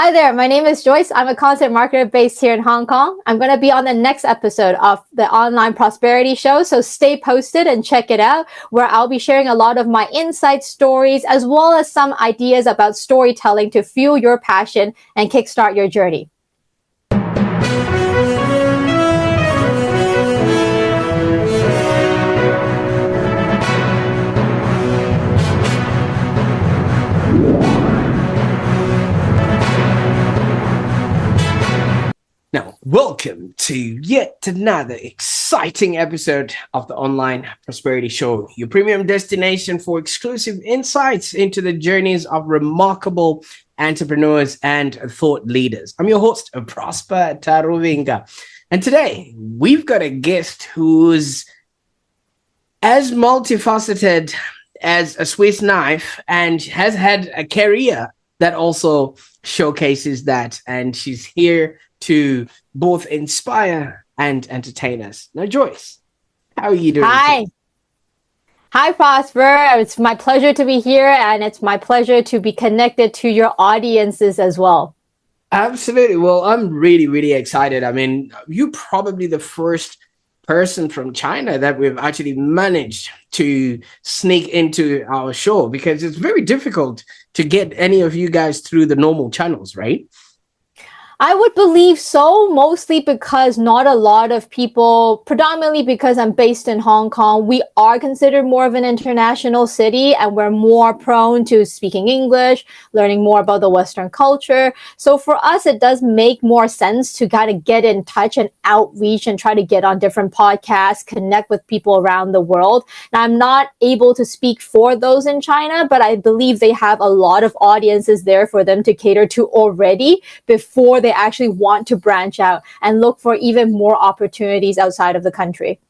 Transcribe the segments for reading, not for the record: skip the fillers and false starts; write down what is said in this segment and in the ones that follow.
Hi there, my name is Joyce. I'm a content marketer based here in Hong Kong. I'm going to be on the next episode of the Online Prosperity Show, so stay posted and check it out, where I'll be sharing a lot of my insight stories as well as some ideas about storytelling to fuel your passion and kickstart your journey. Now, welcome to yet another exciting episode of the Online Prosperity Show, your premium destination for exclusive insights into the journeys of remarkable entrepreneurs and thought leaders. I'm your host, Prosper Taruvinga. And today, we've got a guest who's as multifaceted as a Swiss knife and has had a career that also showcases that. And she's here to both inspire and entertain us. Now, Joyce, how are you doing? Hi, Prosper. It's my pleasure to be here, and it's my pleasure to be connected to your audiences as well. Absolutely. Well, I'm really, really excited. I mean, you're probably the first person from China that we've actually managed to sneak into our show, because it's very difficult to get any of you guys through the normal channels, right? I would believe so, mostly because not a lot of people, predominantly because I'm based in Hong Kong, we are considered more of an international city and we're more prone to speaking English, learning more about the Western culture. So for us, it does make more sense to kind of get in touch and outreach and try to get on different podcasts, connect with people around the world. Now, I'm not able to speak for those in China, but I believe they have a lot of audiences there for them to cater to already before they actually want to branch out and look for even more opportunities outside of the country.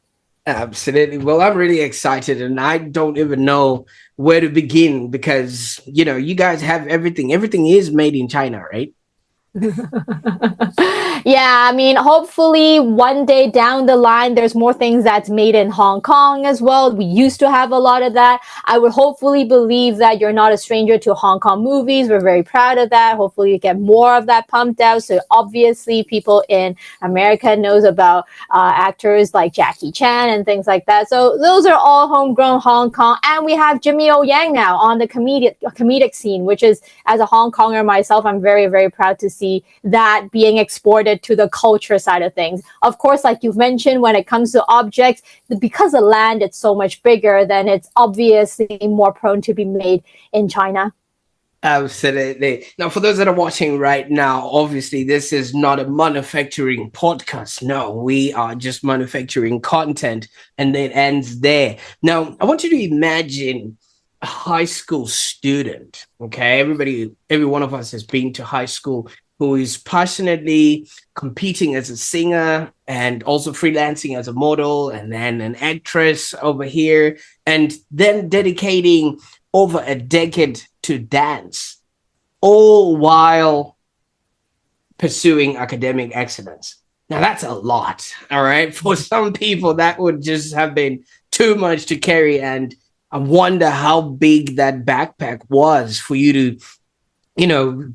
Absolutely. Well, I'm really excited, and I don't even know where to begin because, you guys have everything. Everything is made in China, right? Yeah, I mean, hopefully one day down the line, there's more things that's made in Hong Kong as well. We used to have a lot of that. I would hopefully believe that you're not a stranger to Hong Kong movies. We're very proud of that. Hopefully you get more of that pumped out. So obviously people in America knows about actors like Jackie Chan and things like that. So those are all homegrown Hong Kong. And we have Jimmy O Yang now on the comedic scene, which is, as a Hong Konger myself, I'm very, very proud to see that being exported to the culture side of things. Of course, like you've mentioned, when it comes to objects, because the land it's so much bigger, then it's obviously more prone to be made in China. Absolutely. Now, for those that are watching right now, obviously, this is not a manufacturing podcast. No, we are just manufacturing content, and it ends there. Now, I want you to imagine a high school student. Okay, every one of us has been to high school, who is passionately competing as a singer and also freelancing as a model and then an actress over here, and then dedicating over a decade to dance, all while pursuing academic excellence. Now, that's a lot, all right? For some people, that would just have been too much to carry, and I wonder how big that backpack was for you to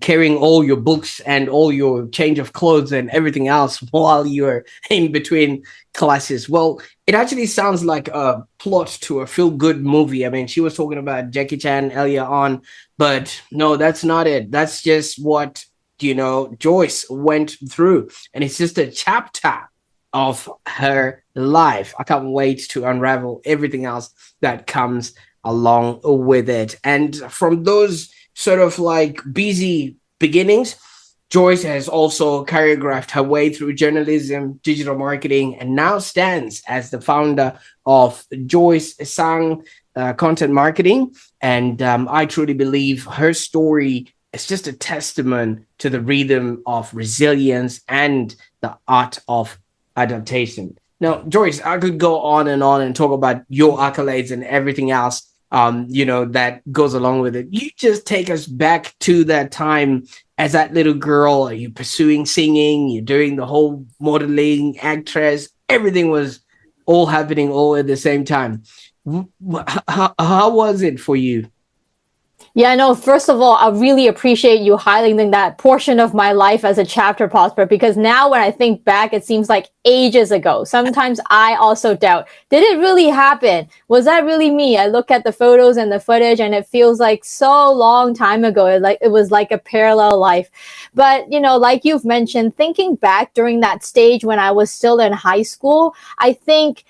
carrying all your books and all your change of clothes and everything else while you're in between classes. Well, it actually sounds like a plot to a feel-good movie. I mean, she was talking about Jackie Chan earlier on, but no, that's not it. That's just what, Joyce went through. And it's just a chapter of her life. I can't wait to unravel everything else that comes along with it. And from those sort of like busy beginnings, Joyce has also choreographed her way through journalism, digital marketing, and now stands as the founder of Joyce Tsang ContentMarketing. And I truly believe her story is just a testament to the rhythm of resilience and the art of adaptation. Now, Joyce, I could go on and talk about your accolades and everything else that goes along with it. You just take us back to that time as that little girl. Are you pursuing singing? You're doing the whole modeling, actress. Everything was all happening all at the same time. How was it for you? Yeah, no, first of all, I really appreciate you highlighting that portion of my life as a chapter prosper, because now when I think back, it seems like ages ago. Sometimes I also doubt, did it really happen? Was that really me? I look at the photos and the footage and it feels like so long time ago. It was like a parallel life. But, like you've mentioned, thinking back during that stage when I was still in high school, I think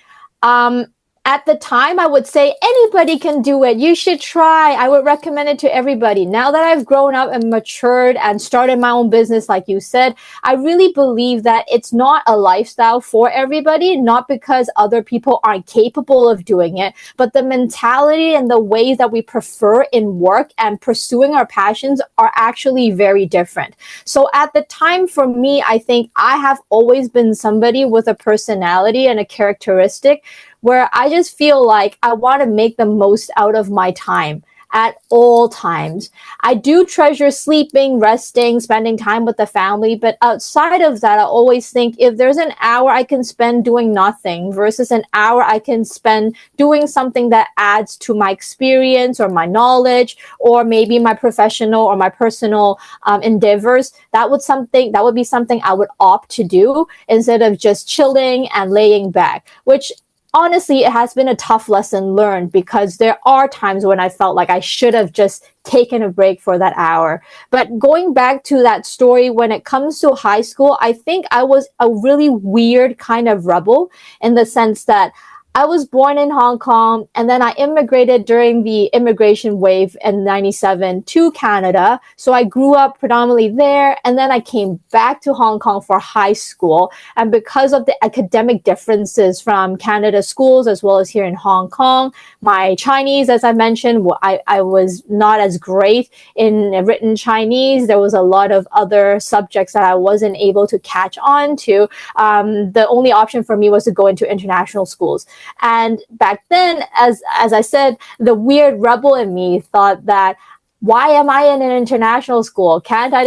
um, at the time, I would say anybody can do it. You should try. I would recommend it to everybody. Now that I've grown up and matured and started my own business, like you said, I really believe that it's not a lifestyle for everybody, not because other people aren't capable of doing it, but the mentality and the ways that we prefer in work and pursuing our passions are actually very different. So at the time, for me, I think I have always been somebody with a personality and a characteristic where I just feel like I want to make the most out of my time at all times. I do treasure sleeping, resting, spending time with the family, but outside of that, I always think if there's an hour I can spend doing nothing versus an hour I can spend doing something that adds to my experience or my knowledge or maybe my professional or my personal endeavors, that would be something I would opt to do instead of just chilling and laying back, which honestly, it has been a tough lesson learned because there are times when I felt like I should have just taken a break for that hour. But going back to that story, when it comes to high school, I think I was a really weird kind of rebel in the sense that I was born in Hong Kong and then I immigrated during the immigration wave in 97 to Canada. So I grew up predominantly there and then I came back to Hong Kong for high school. And because of the academic differences from Canada schools as well as here in Hong Kong, my Chinese, as I mentioned, I was not as great in written Chinese. There was a lot of other subjects that I wasn't able to catch on to. The only option for me was to go into international schools. And back then, as I said, the weird rebel in me thought that why am I in an international school? Can't I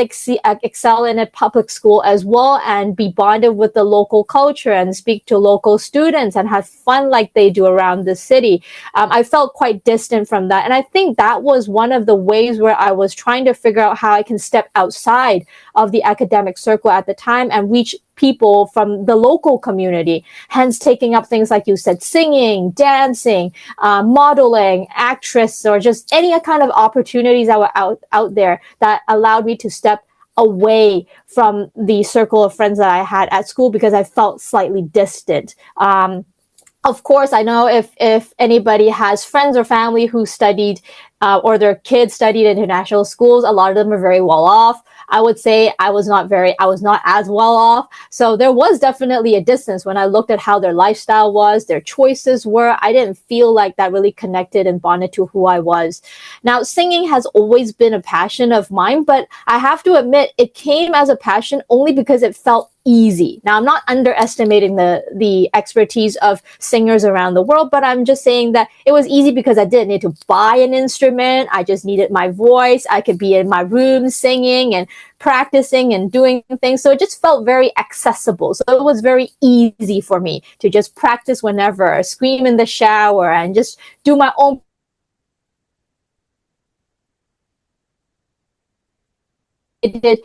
excel in a public school as well and be bonded with the local culture and speak to local students and have fun like they do around the city? I felt quite distant from that. And I think that was one of the ways where I was trying to figure out how I can step outside of the academic circle at the time and reach people from the local community, hence taking up things like you said, singing, dancing, modeling, actress, or just any kind of opportunities that were out there that allowed me to step away from the circle of friends that I had at school because I felt slightly distant. Of course, I know if anybody has friends or family who studied or their kids studied international schools, a lot of them are very well off. I would say I was not as well off. So there was definitely a distance when I looked at how their lifestyle was, their choices were. I didn't feel like that really connected and bonded to who I was. Now, singing has always been a passion of mine, but I have to admit it came as a passion only because it felt easy. Now, I'm not underestimating the expertise of singers around the world, but I'm just saying that it was easy because I didn't need to buy an instrument. I just needed my voice. I could be in my room singing and practicing and doing things. So it just felt very accessible. So it was very easy for me to just practice whenever, scream in the shower and just do my own it did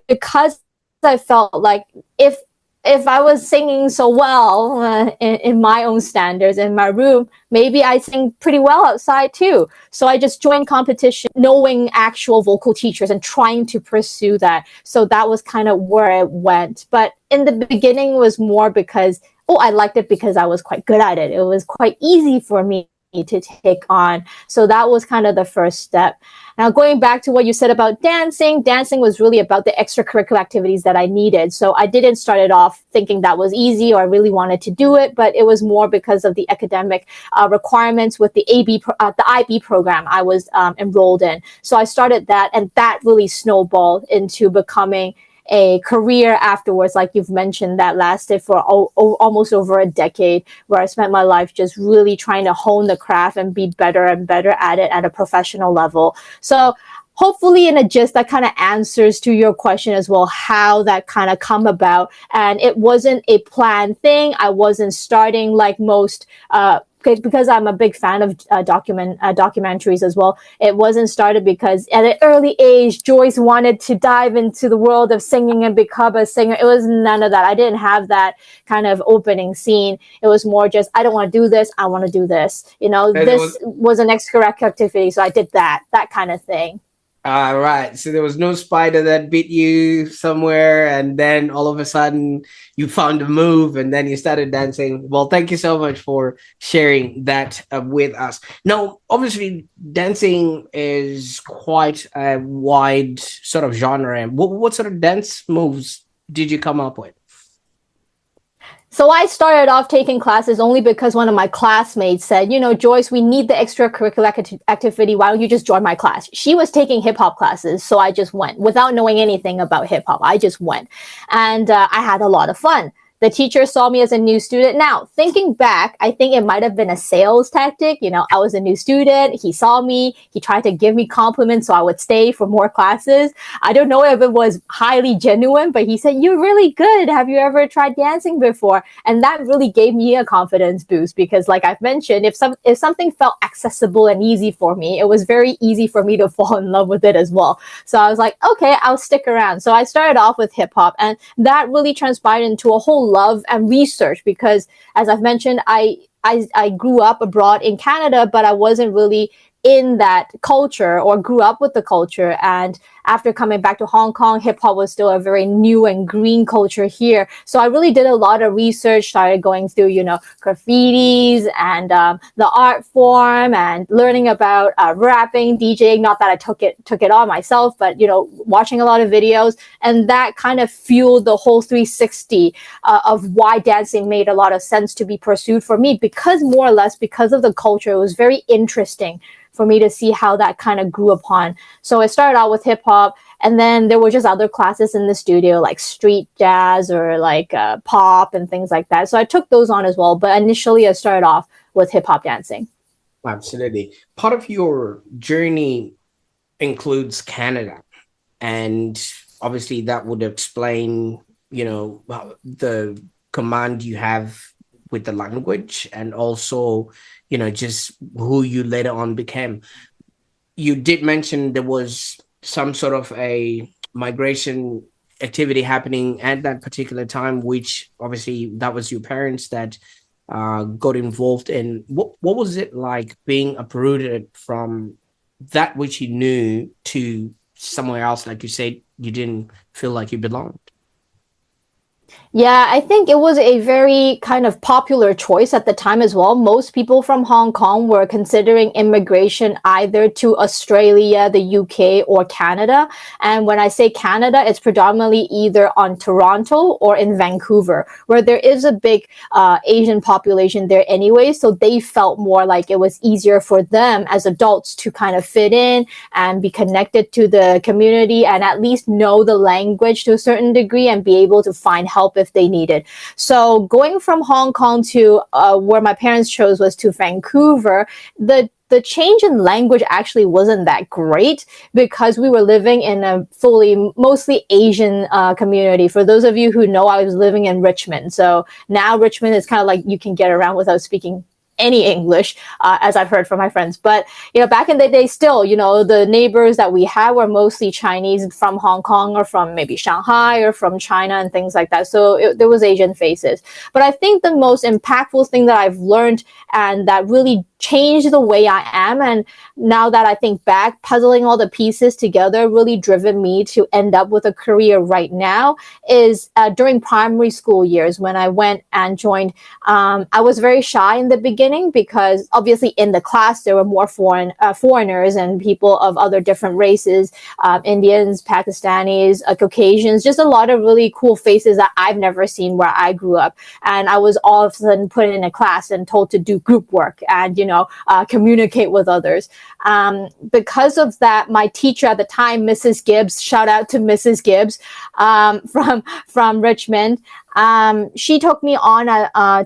because I felt like if I was singing so well in my own standards in my room, maybe I sing pretty well outside too. So I just joined competition, knowing actual vocal teachers and trying to pursue that. So that was kind of where it went. But in the beginning, it was more because, I liked it because I was quite good at it. It was quite easy for me to take on. So that was kind of the first step. Now, going back to what you said about dancing was really about the extracurricular activities that I needed. So I didn't start it off thinking that was easy or I really wanted to do it, but it was more because of the academic requirements with the IB program I was enrolled in. So I started that, and that really snowballed into becoming a career afterwards, like you've mentioned, that lasted for almost over a decade, where I spent my life just really trying to hone the craft and be better and better at it at a professional level. So hopefully in a gist that kind of answers to your question as well, how that kind of come about. And it wasn't a planned thing. I wasn't starting like most because I'm a big fan of documentaries as well. It wasn't started because at an early age, Joyce wanted to dive into the world of singing and become a singer. It was none of that. I didn't have that kind of opening scene. It was more just, I don't want to do this. I want to do this. You know, And it this was an extracurricular activity. So I did that kind of thing. Right. So there was no spider that bit you somewhere, and then all of a sudden you found a move, and then you started dancing. Well, thank you so much for sharing that with us. Now, obviously, dancing is quite a wide sort of genre. What sort of dance moves did you come up with? So I started off taking classes only because one of my classmates said, you know, Joyce, we need the extracurricular activity. Why don't you just join my class? She was taking hip hop classes. So I just went without knowing anything about hip hop. I just went and I had a lot of fun. The teacher saw me as a new student. Now, thinking back, I think it might have been a sales tactic. You know, I was a new student. He saw me. He tried to give me compliments so I would stay for more classes. I don't know if it was highly genuine, but he said, "You're really good. Have you ever tried dancing before?" And that really gave me a confidence boost because, like I've mentioned, if something felt accessible and easy for me, it was very easy for me to fall in love with it as well. So I was like, okay, I'll stick around. So I started off with hip hop, and that really transpired into a whole love and research because, as I've mentioned, I grew up abroad in Canada, but I wasn't really in that culture or grew up with the culture. And after coming back to Hong Kong, hip hop was still a very new and green culture here. So I really did a lot of research, started going through, you know, graffitis and the art form and learning about rapping, DJing. Not that I took it on myself, but, you know, watching a lot of videos. And that kind of fueled the whole 360 of why dancing made a lot of sense to be pursued for me because more or less because of the culture. It was very interesting for me to see how that kind of grew upon. So I started out with hip hop, and then there were just other classes in the studio like street jazz or like pop and things like that. So I took those on as well. But initially, I started off with hip hop dancing. Absolutely. Part of your journey includes Canada, and obviously that would explain, you know, the command you have with the language, and also, you know, just who you later on became. You did mention there was some sort of a migration activity happening at that particular time, which obviously that was your parents that got involved in. What was it like being uprooted from that which you knew to somewhere else? Like you said, you didn't feel like you belonged. Yeah, I think it was a very kind of popular choice at the time as well. Most people from Hong Kong were considering immigration either to Australia, the UK, or Canada. And when I say Canada, it's predominantly either on Toronto or in Vancouver, where there is a big Asian population there anyway. So they felt more like it was easier for them as adults to kind of fit in and be connected to the community and at least know the language to a certain degree and be able to find help if they needed. So going from Hong Kong to where my parents chose was to Vancouver, the change in language actually wasn't that great because we were living in a mostly Asian community. For those of you who know, I was living in Richmond. So now Richmond is kind of like you can get around without speaking any English, as I've heard from my friends. But, you know, back in the day still, you know, the neighbors that we had were mostly Chinese from Hong Kong or from maybe Shanghai or from China and things like that. So there was Asian faces. But I think the most impactful thing that I've learned and that really changed the way I am, and now that I think back, puzzling all the pieces together really driven me to end up with a career right now is during primary school years when I went and joined. I was very shy in the beginning because obviously in the class there were more foreigners and people of other different races, Indians, Pakistanis, Caucasians, just a lot of really cool faces that I've never seen where I grew up. And I was all of a sudden put in a class and told to do group work and, you know, communicate with others. Because of that, my teacher at the time, Mrs. Gibbs, shout out to Mrs. Gibbs from Richmond, she took me on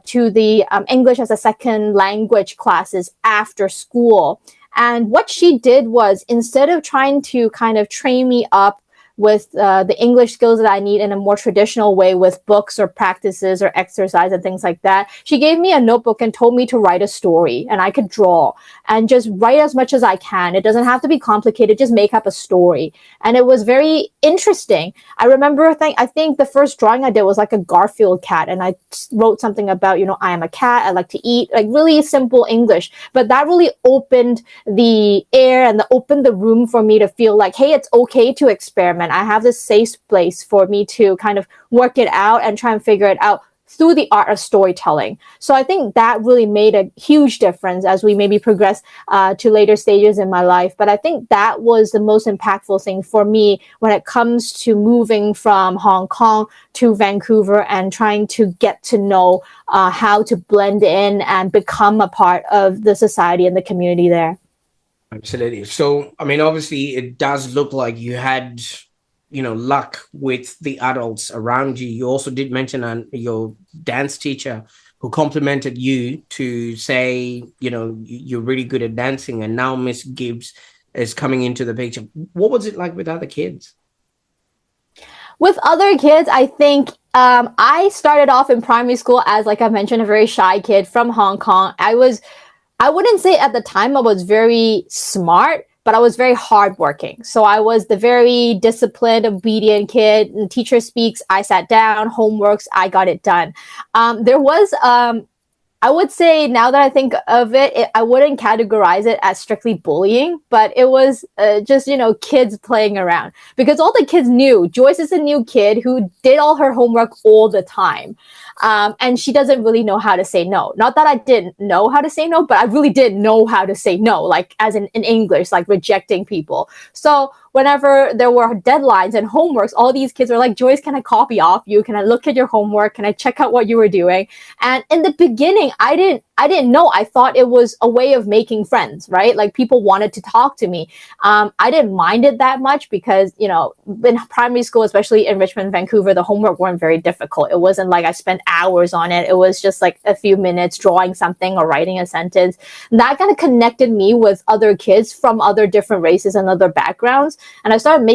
to the English as a second language classes after school. And what she did was, instead of trying to kind of train me up with the English skills that I need in a more traditional way with books or practices or exercise and things like that. She gave me a notebook and told me to write a story, and I could draw and just write as much as I can. It doesn't have to be complicated, just make up a story. And it was very interesting. I remember, I think the first drawing I did was like a Garfield cat, and I wrote something about, I am a cat, I like to eat, like really simple English. But that really opened the air and opened the room for me to feel like, hey, it's okay to experiment. I have this safe place for me to kind of work it out and try and figure it out through the art of storytelling. So I think that really made a huge difference as we maybe progress to later stages in my life. But I think that was the most impactful thing for me when it comes to moving from Hong Kong to Vancouver and trying to get to know how to blend in and become a part of the society and the community there. Absolutely. So, I mean, obviously, it does look like you had, luck with the adults around you. You also did mention your dance teacher who complimented you to say, you're really good at dancing. And now Miss Gibbs is coming into the picture. What was it like with other kids? With other kids, I think I started off in primary school as, like I mentioned, a very shy kid from Hong Kong. I wouldn't say at the time I was very smart, but I was very hardworking. So I was the very disciplined, obedient kid. And the teacher speaks, I sat down, homeworks, I got it done. There was I would say, now that I think of it, I wouldn't categorize it as strictly bullying, but it was just, kids playing around. Because all the kids knew Joyce is a new kid who did all her homework all the time. And she doesn't really know how to say no. Not that I didn't know how to say no, but I really didn't know how to say no, like as in English, like rejecting people. So whenever there were deadlines and homeworks, all these kids were like, Joyce, can I copy off you? Can I look at your homework? Can I check out what you were doing? And in the beginning, I didn't know. I thought it was a way of making friends, right? Like people wanted to talk to me. I didn't mind it that much because, in primary school, especially in Richmond, Vancouver, the homework weren't very difficult. It wasn't like I spent hours on it. It was just like a few minutes drawing something or writing a sentence. And that kind of connected me with other kids from other different races and other backgrounds. And I started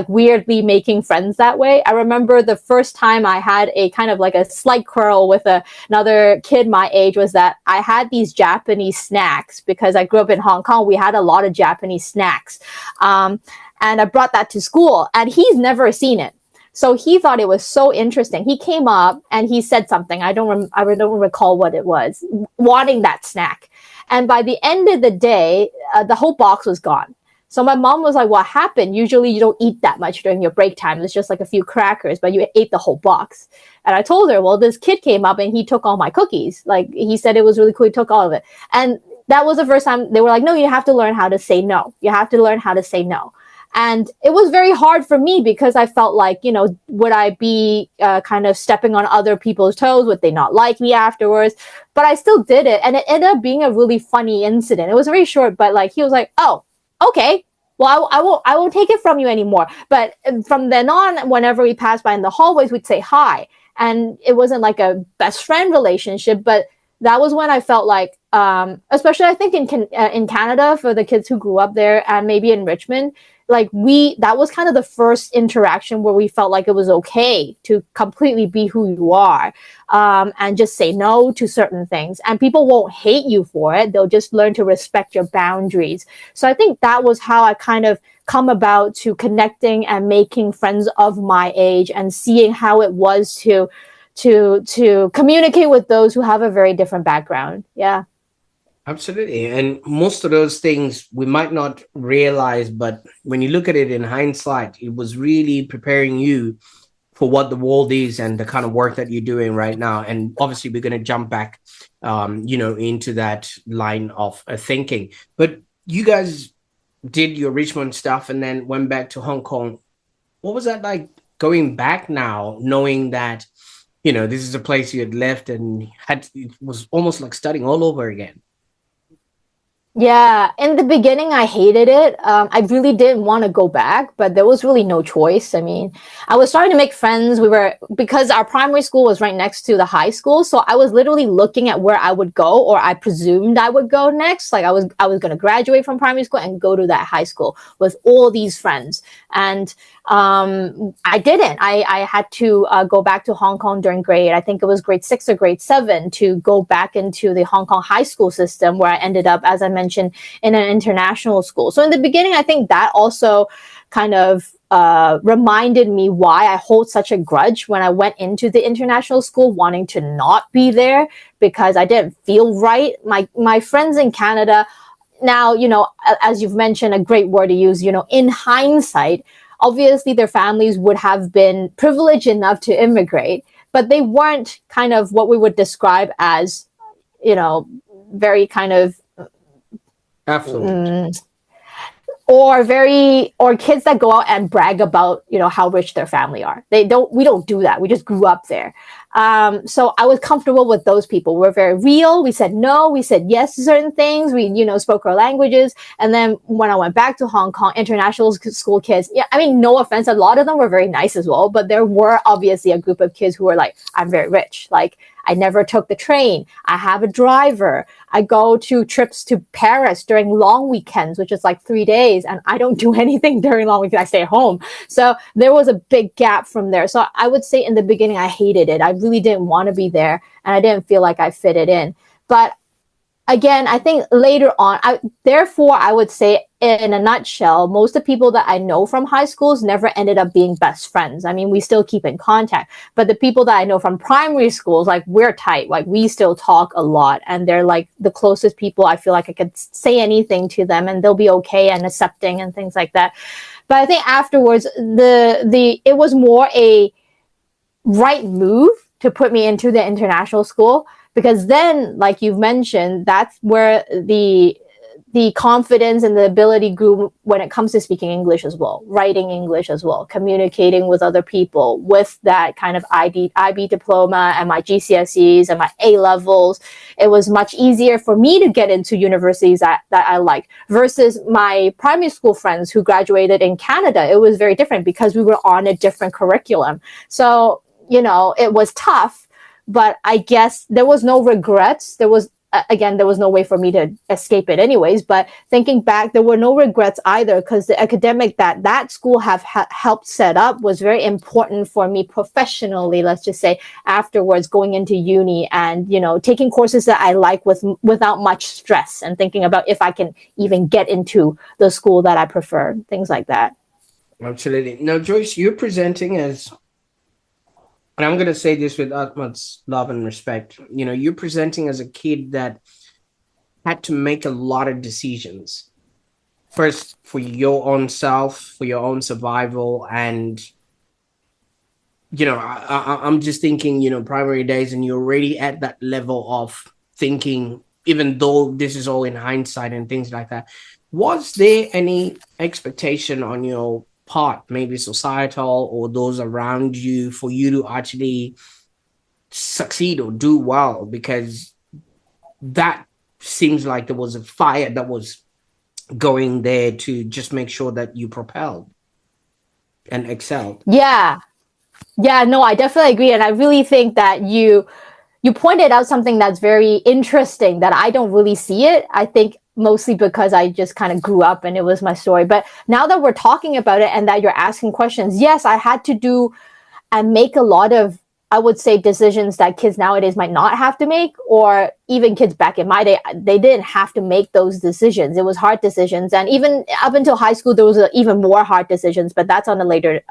weirdly making friends that way. I remember the first time I had a kind of like a slight quarrel with another kid my age was that I had these Japanese snacks because I grew up in Hong Kong. We had a lot of Japanese snacks. And I brought that to school and he's never seen it. So he thought it was so interesting. He came up and he said something. I don't recall what it was, wanting that snack. And by the end of the day, the whole box was gone. So my mom was like, what happened? Usually you don't eat that much during your break time. It's just like a few crackers, but you ate the whole box. And I told her, well, this kid came up and he took all my cookies. Like he said it was really cool. He took all of it. And that was the first time they were like, no, you have to learn how to say no. You have to learn how to say no. And it was very hard for me because I felt like, would I be kind of stepping on other people's toes? Would they not like me afterwards? But I still did it. And it ended up being a really funny incident. It was very short, but like he was like, oh, okay, well, I won't take it from you anymore. But from then on, whenever we passed by in the hallways, we'd say hi. And it wasn't like a best friend relationship, but that was when I felt like, especially I think in Canada for the kids who grew up there and maybe in Richmond, that was kind of the first interaction where we felt like it was okay to completely be who you are, and just say no to certain things. And people won't hate you for it. They'll just learn to respect your boundaries. So I think that was how I kind of come about to connecting and making friends of my age and seeing how it was to communicate with those who have a very different background. Yeah. Absolutely. And most of those things we might not realize, but when you look at it in hindsight, it was really preparing you for what the world is and the kind of work that you're doing right now. And obviously we're going to jump back, into that line of thinking. But you guys did your Richmond stuff and then went back to Hong Kong. What was that like going back now, knowing that, this is a place you had left and it was almost like starting all over again? Yeah, in the beginning, I hated it. I really didn't want to go back, but there was really no choice. I mean, I was starting to make friends. Because our primary school was right next to the high school. So I was literally looking at where I would go, or I presumed I would go next. Like I was going to graduate from primary school and go to that high school with all these friends. And I didn't. I had to go back to Hong Kong during I think it was grade 6 or grade 7, to go back into the Hong Kong high school system, where I ended up, as I mentioned, in an international school. So in the beginning, I think that also kind of reminded me why I hold such a grudge when I went into the international school, wanting to not be there because I didn't feel right. My friends in Canada now, as you've mentioned, a great word to use, in hindsight, obviously their families would have been privileged enough to immigrate, but they weren't kind of what we would describe as, you know, very kind of Affluent. or kids that go out and brag about how rich their family are. We don't do that. We just grew up there. So I was comfortable with those people. We're very real. We said no, we said yes to certain things. We spoke our languages. And then when I went back to Hong Kong, international school kids, yeah, I mean, no offense, a lot of them were very nice as well, but there were obviously a group of kids who were like, I'm very rich, like I never took the train, I have a driver, I go to trips to Paris during long weekends, which is like 3 days, and I don't do anything during long weekends. I stay home. So there was a big gap from there. So I would say in the beginning, I hated it. I really didn't want to be there, and I didn't feel like I fitted in. But again, I think later on, therefore, I would say in a nutshell, most of the people that I know from high schools never ended up being best friends. I mean, we still keep in contact, but the people that I know from primary schools, like we're tight, like we still talk a lot, and they're like the closest people. I feel like I could say anything to them and they'll be okay and accepting and things like that. But I think afterwards, it was more a right move to put me into the international school, because then, like you've mentioned, that's where the confidence and the ability grew when it comes to speaking English as well, writing English as well, communicating with other people with that kind of IB diploma and my GCSEs and my A levels. It was much easier for me to get into universities that I like versus my primary school friends who graduated in Canada. It was very different because we were on a different curriculum. So, it was tough, but I guess there was no regrets. There was no way for me to escape it anyways, but thinking back, there were no regrets either, because the academic that school have helped set up was very important for me professionally, let's just say, afterwards, going into uni and taking courses that I like without much stress, and thinking about if I can even get into the school that I prefer, things like that. Absolutely. Now, Joyce, you're presenting as, and I'm going to say this with utmost love and respect, you're presenting as a kid that had to make a lot of decisions. First, for your own self, for your own survival. And, I'm just thinking, primary days, and you're already at that level of thinking, even though this is all in hindsight and things like that. Was there any expectation on your part, maybe societal or those around you, for you to actually succeed or do well? Because that seems like there was a fire that was going there to just make sure that you propelled and excelled. Yeah. Yeah, no, I definitely agree. And I really think that you pointed out something that's very interesting that I don't really see it. I think mostly because I just kind of grew up and it was my story. But now that we're talking about it and that you're asking questions, yes, I had to do and make a lot of, I would say, decisions that kids nowadays might not have to make, or even kids back in my day, they didn't have to make those decisions. It was hard decisions, and even up until high school, there was even more hard decisions. But that's on a later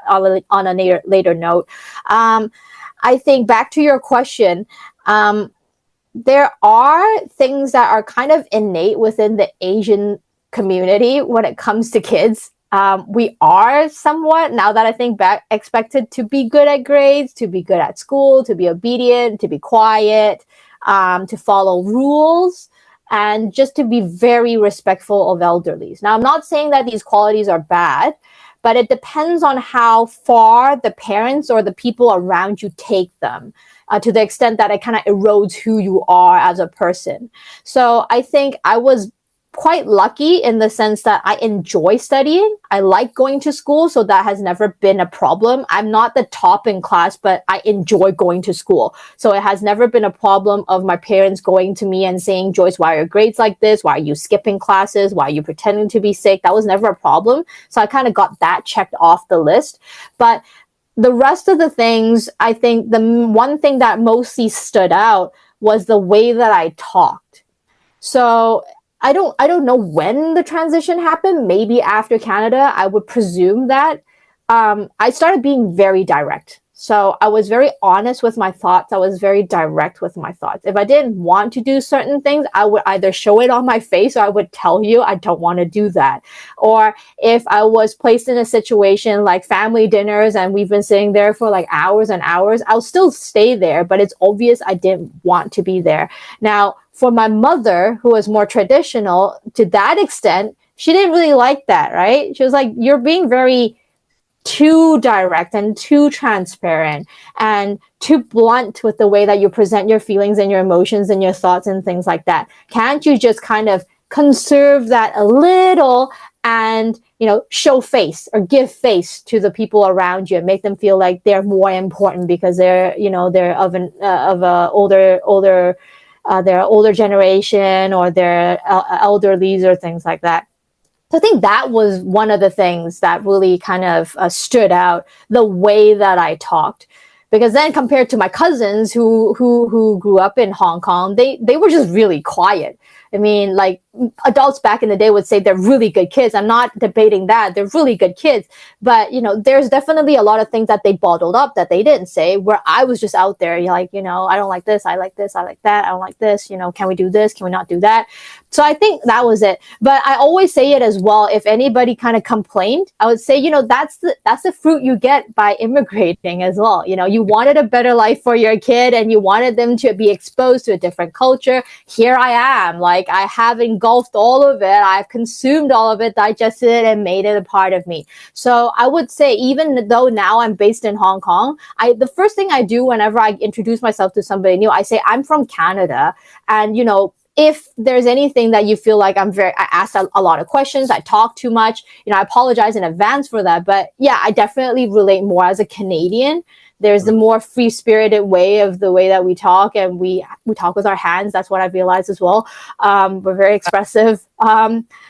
note. I think back to your question. There are things that are kind of innate within the Asian community when it comes to kids. We are somewhat, now that I think back, expected to be good at grades, to be good at school, to be obedient, to be quiet, to follow rules, and just to be very respectful of elderlies. Now, I'm not saying that these qualities are bad, but it depends on how far the parents or the people around you take them, to the extent that it kind of erodes who you are as a person. So I think I was quite lucky in the sense that I enjoy studying. I like going to school, so that has never been a problem. I'm not the top in class, but I enjoy going to school. So it has never been a problem of my parents going to me and saying, Joyce, why are your grades like this? Why are you skipping classes? Why are you pretending to be sick? That was never a problem. So I kind of got that checked off the list. But the rest of the things, I think the one thing that mostly stood out was the way that I talked. So I don't know when the transition happened. Maybe after Canada, I would presume that I started being very direct. So I was very honest with my thoughts. I was very direct with my thoughts. If I didn't want to do certain things, I would either show it on my face or I would tell you I don't want to do that. Or if I was placed in a situation like family dinners and we've been sitting there for like hours and hours, I'll still stay there, but it's obvious I didn't want to be there. Now, for my mother, who was more traditional, to that extent, she didn't really like that, right? She was like, you're being very too direct and too transparent and too blunt with the way that you present your feelings and your emotions and your thoughts and things like that. Can't you just kind of conserve that a little and, you know, show face or give face to the people around you and make them feel like they're more important because they're, you know, they're of a their older generation or their elderlies or things like that. So I think that was one of the things that really kind of stood out, the way that I talked. Because then compared to my cousins who grew up in Hong Kong, they were just really quiet. I mean, like adults back in the day would say they're really good kids. I'm not debating that. They're really good kids. But, you know, there's definitely a lot of things that they bottled up that they didn't say, where I was just out there. You're like, you know, I don't like this. I like this. I like that. I don't like this. You know, can we do this? Can we not do that? So I think that was it. But I always say it as well. If anybody kind of complained, I would say, you know, that's the fruit you get by immigrating as well. You know, you wanted a better life for your kid and you wanted them to be exposed to a different culture. Here I am. Like, I have engulfed all of it. I've consumed all of it, digested it, and made it a part of me. So I would say, even though now I'm based in Hong Kong, the first thing I do whenever I introduce myself to somebody new, I say I'm from Canada. And, you know, if there's anything that you feel like I ask a lot of questions, I talk too much, you know, I apologize in advance for that. But yeah, I definitely relate more as a Canadian. There's the more free-spirited way of the way that we talk, and we talk with our hands. That's what I've realized as well. We're very expressive.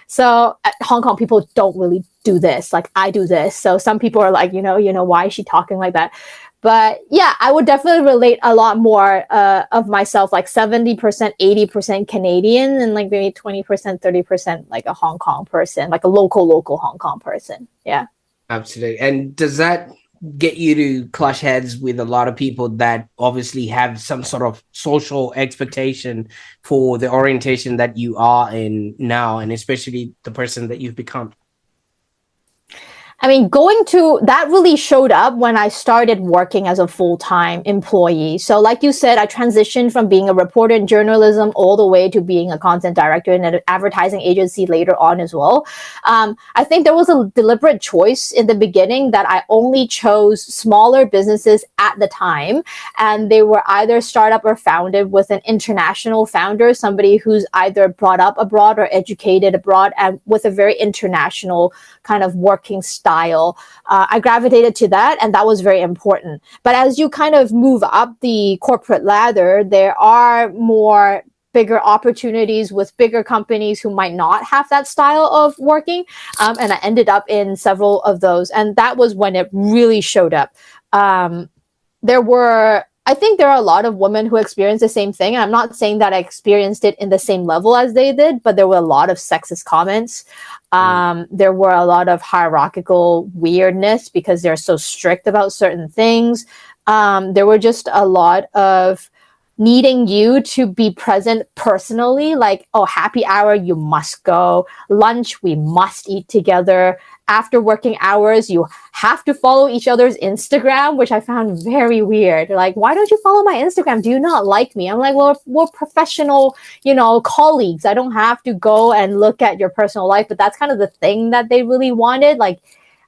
So Hong Kong people don't really do this. Like, I do this. So some people are like, you know, why is she talking like that? But yeah, I would definitely relate a lot more of myself, like 70%, 80% Canadian, and like maybe 20%, 30% like a Hong Kong person, like a local Hong Kong person. Yeah. Absolutely. And does that get you to clash heads with a lot of people that obviously have some sort of social expectation for the orientation that you are in now, and especially the person that you've become? I mean, that really showed up when I started working as a full-time employee. So like you said, I transitioned from being a reporter in journalism all the way to being a content director in an advertising agency later on as well. I think there was a deliberate choice in the beginning that I only chose smaller businesses at the time. And they were either startup or founded with an international founder, somebody who's either brought up abroad or educated abroad, and with a very international kind of working style. I gravitated to that, and that was very important. But as you kind of move up the corporate ladder, there are more bigger opportunities with bigger companies who might not have that style of working. And I ended up in several of those. And that was when it really showed up. I think there are a lot of women who experienced the same thing. And I'm not saying that I experienced it in the same level as they did, but there were a lot of sexist comments. There were a lot of hierarchical weirdness because they're so strict about certain things. There were just a lot of needing you to be present personally, like, oh, happy hour, you must go. Lunch, we must eat together. After working hours, you have to follow each other's Instagram, which I found very weird. Like, why don't you follow my Instagram? Do you not like me? I'm like, well, we're professional, colleagues. I don't have to go and look at your personal life. But that's kind of the thing that they really wanted. Like,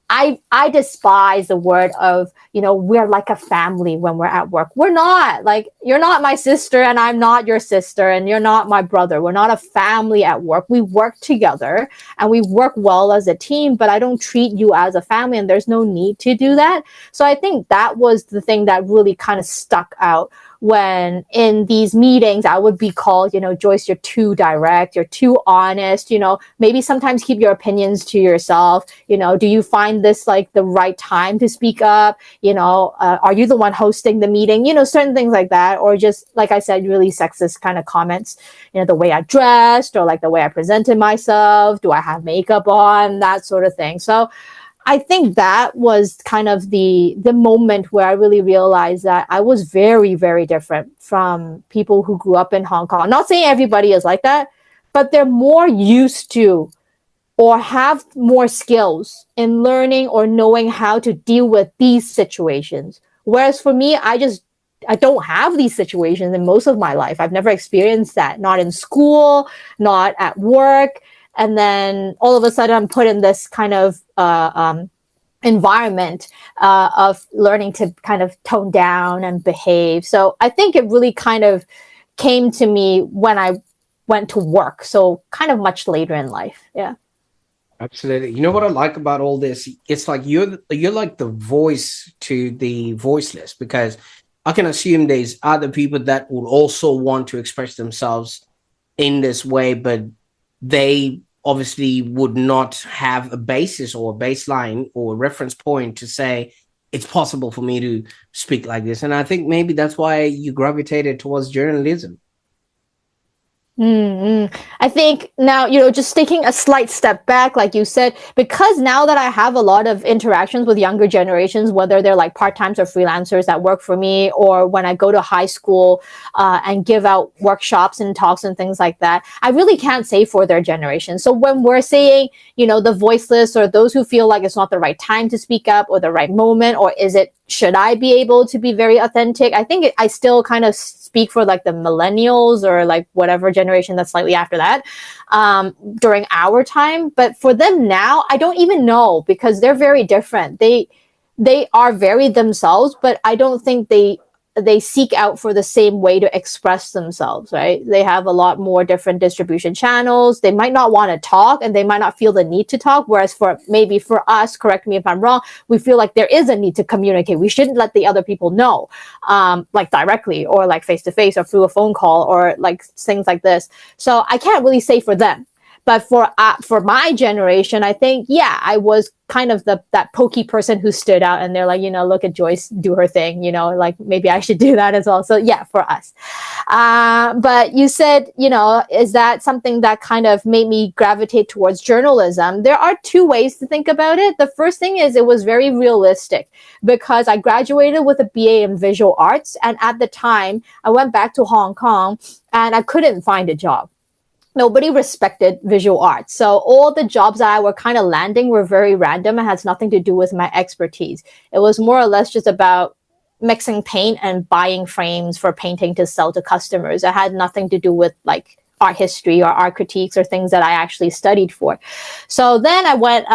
I despise the word of, we're like a family when we're at work. We're not. Like, you're not my sister and I'm not your sister and you're not my brother. We're not a family at work. We work together and we work well as a team, but I don't treat you as a family and there's no need to do that. So I think that was the thing that really kind of stuck out when in these meetings I would be called, Joyce, you're too direct, you're too honest, maybe sometimes keep your opinions to yourself. Do you find this like the right time to speak up? Are you the one hosting the meeting? Certain things like that, or just like I said, really sexist kind of comments, the way I dressed or like the way I presented myself, do I have makeup on, that sort of thing. So I think that was kind of the moment where I really realized that I was very, very different from people who grew up in Hong Kong. Not saying everybody is like that, but they're more used to or have more skills in learning or knowing how to deal with these situations. Whereas for me, I don't have these situations in most of my life. I've never experienced that, not in school, not at work. And then all of a sudden I'm put in this kind of environment of learning to kind of tone down and behave. So I think it really kind of came to me when I went to work. So kind of much later in life. Yeah. Absolutely. You know what I like about all this? It's like you're like the voice to the voiceless, because I can assume there's other people that would also want to express themselves in this way, but they obviously would not have a basis or a baseline or a reference point to say it's possible for me to speak like this. And I think maybe that's why you gravitated towards journalism. Mm-hmm. I think now, just taking a slight step back, like you said, because now that I have a lot of interactions with younger generations, whether they're like part-timers or freelancers that work for me, or when I go to high school and give out workshops and talks and things like that, I really can't say for their generation. So when we're saying, the voiceless or those who feel like it's not the right time to speak up or the right moment, or should I be able to be very authentic? I think I still kind of speak for like the millennials or like whatever generation that's slightly after that during our time. But for them now, I don't even know, because they're very different. They are very themselves, but I don't think they seek out for the same way to express themselves, right? They have a lot more different distribution channels. They might not want to talk and they might not feel the need to talk. Whereas for us, correct me if I'm wrong, we feel like there is a need to communicate. We shouldn't let the other people know, like directly or like face to face or through a phone call or like things like this. So I can't really say for them. But for my generation, I think, yeah, I was kind of that pokey person who stood out, and they're like, look at Joyce do her thing, like maybe I should do that as well. So yeah, for us. But you said, is that something that kind of made me gravitate towards journalism? There are two ways to think about it. The first thing is it was very realistic, because I graduated with a BA in visual arts, and at the time I went back to Hong Kong and I couldn't find a job. Nobody respected visual arts. So all the jobs that I were kind of landing were very random and has nothing to do with my expertise. It was more or less just about mixing paint and buying frames for painting to sell to customers. It had nothing to do with like art history or art critiques or things that I actually studied for. So then I went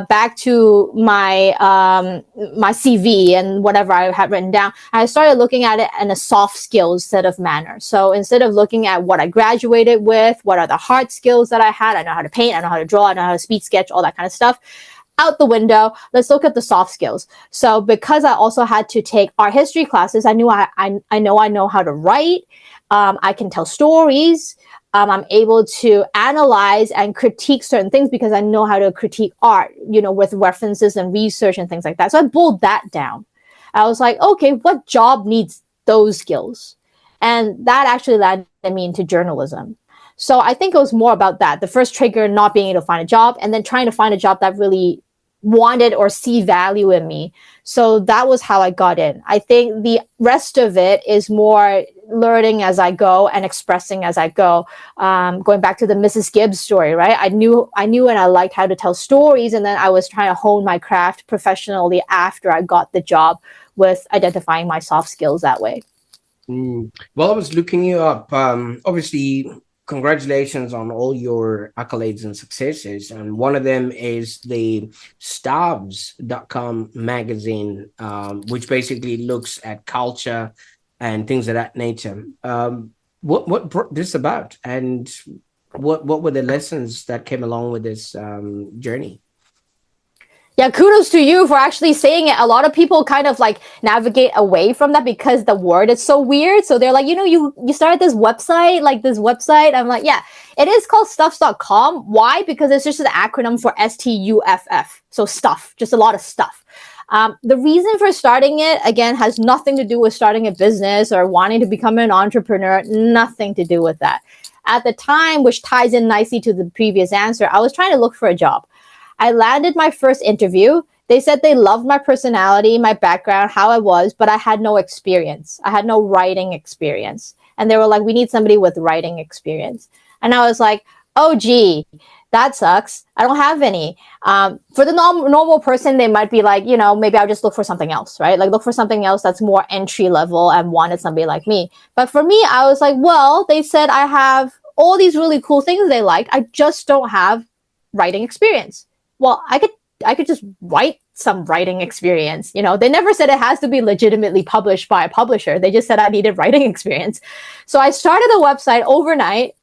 back to my CV and whatever I had written down. I started looking at it in a soft skills set of manner. So instead of looking at what I graduated with, what are the hard skills that I had, I know how to paint, I know how to draw, I know how to speed sketch, all that kind of stuff. Out the window, let's look at the soft skills. So because I also had to take art history classes, I knew I know how to write. I can tell stories. I'm able to analyze and critique certain things because I know how to critique art, with references and research and things like that. So I boiled that down. I was like, okay, what job needs those skills? And that actually led me into journalism. So I think it was more about that. The first trigger, not being able to find a job, and then trying to find a job that really wanted or see value in me. So that was how I got in. I think the rest of it is more learning as I go and expressing as I go. Going back to the Mrs. Gibbs story, right? I knew and I liked how to tell stories, and then I was trying to hone my craft professionally after I got the job with identifying my soft skills that way. Well, I was looking you up. Obviously, congratulations on all your accolades and successes. And one of them is the Starbs.com magazine, which basically looks at culture and things of that nature. What brought this about, and what were the lessons that came along with this journey? Yeah, kudos to you for actually saying it. A lot of people kind of like navigate away from that because the word is so weird. So they're like, you started this website, like this website. I'm like, yeah, it is called stuffs.com. Why? Because it's just an acronym for STUFF. So stuff, just a lot of stuff. The reason for starting it, again, has nothing to do with starting a business or wanting to become an entrepreneur. Nothing to do with that. At the time, which ties in nicely to the previous answer, I was trying to look for a job. I landed my first interview. They said they loved my personality, my background, how I was, but I had no experience. I had no writing experience. And they were like, we need somebody with writing experience. And I was like, oh, gee, that sucks. I don't have any. For the normal person, they might be like, maybe I'll just look for something else, right? Like look for something else that's more entry level and wanted somebody like me. But for me, I was like, well, they said I have all these really cool things they liked. I just don't have writing experience. Well, I could just write some writing experience. They never said it has to be legitimately published by a publisher. They just said I needed writing experience. So I started a website overnight.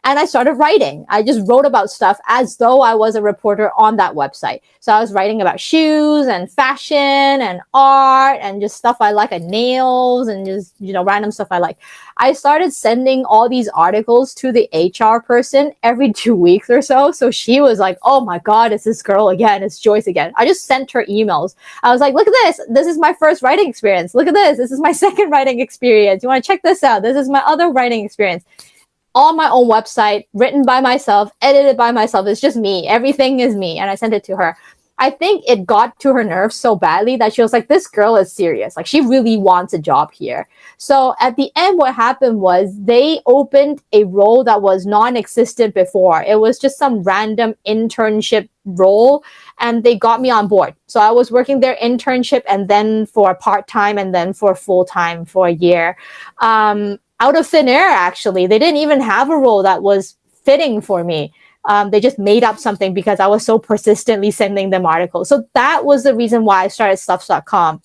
And I started writing. I just wrote about stuff as though I was a reporter on that website. So I was writing about shoes and fashion and art and just stuff I like, and nails and just, random stuff I like. I started sending all these articles to the HR person every 2 weeks or so. So she was like, oh my God, it's this girl again. It's Joyce again. I just sent her emails. I was like, look at this. This is my first writing experience. Look at this. This is my second writing experience. You want to check this out? This is my other writing experience. On my own website, written by myself, edited by myself. It's just me. Everything is me. And I sent it to her. I think it got to her nerves so badly that she was like, this girl is serious. Like she really wants a job here. So at the end, what happened was they opened a role that was non-existent before. It was just some random internship role and they got me on board. So I was working their internship and then for part-time and then for full-time for a year. Out of thin air, actually. They didn't even have a role that was fitting for me. They just made up something because I was so persistently sending them articles. So that was the reason why I started stuffs.com.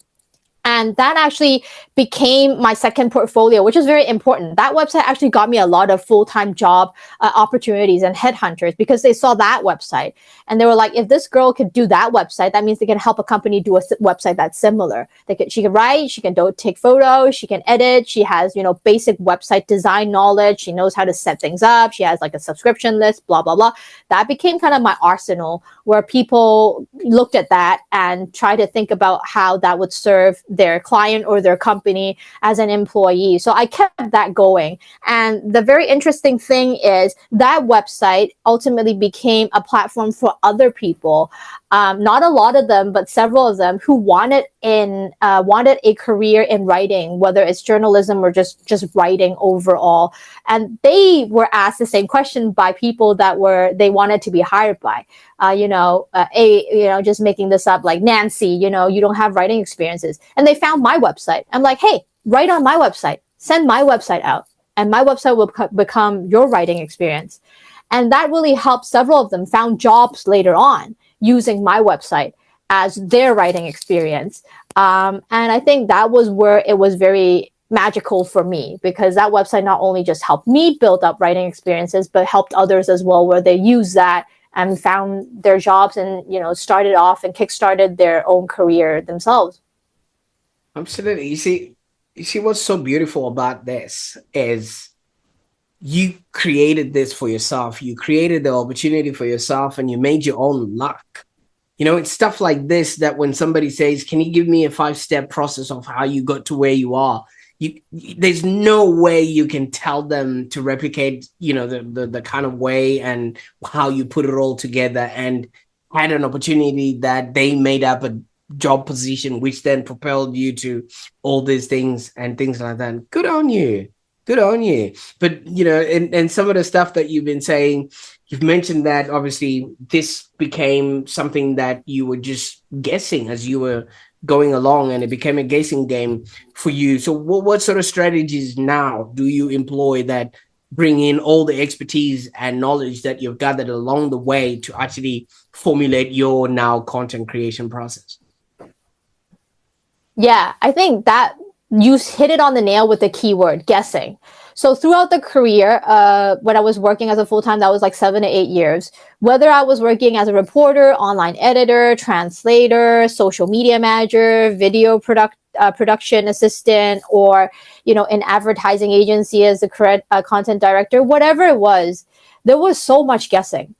And that actually became my second portfolio, which is very important. That website actually got me a lot of full-time job opportunities and headhunters because they saw that website. And they were like, if this girl could do that website, that means they can help a company do a website that's similar. She can write, she can take photos, she can edit. She has, basic website design knowledge. She knows how to set things up. She has like a subscription list, blah, blah, blah. That became kind of my arsenal where people looked at that and tried to think about how that would serve their client or their company as an employee. So I kept that going. And the very interesting thing is that website ultimately became a platform for other people. Not a lot of them, but several of them who wanted a career in writing, whether it's journalism or just writing overall. And they were asked the same question by people that they wanted to be hired by. Just making this up, like Nancy, you don't have writing experiences. And they found my website. I'm like, hey, write on my website, send my website out, and my website will become your writing experience. And that really helped several of them found jobs later on using my website as their writing experience. And I think that was where it was very magical for me, because that website not only just helped me build up writing experiences, but helped others as well, where they use that and found their jobs and, started off and kickstarted their own career themselves. Absolutely. You see what's so beautiful about this is you created this for yourself. You created the opportunity for yourself and you made your own luck. It's stuff like this that when somebody says, can you give me a 5-step process of how you got to where you are? There's no way you can tell them to replicate, the kind of way and how you put it all together and had an opportunity that they made up a job position, which then propelled you to all these things and things like that. Good on you. Good on you. But, and some of the stuff that you've been saying, you've mentioned that obviously this became something that you were just guessing as you were going along and it became a guessing game for you. So what sort of strategies now do you employ that bring in all the expertise and knowledge that you've gathered along the way to actually formulate your now content creation process? Yeah, I think that you hit it on the nail with the keyword guessing. So throughout the career, when I was working as a full-time, that was like 7 to 8 years, whether I was working as a reporter, online editor, translator, social media manager, video production assistant, or, in advertising agency as a content director, whatever it was, there was so much guessing.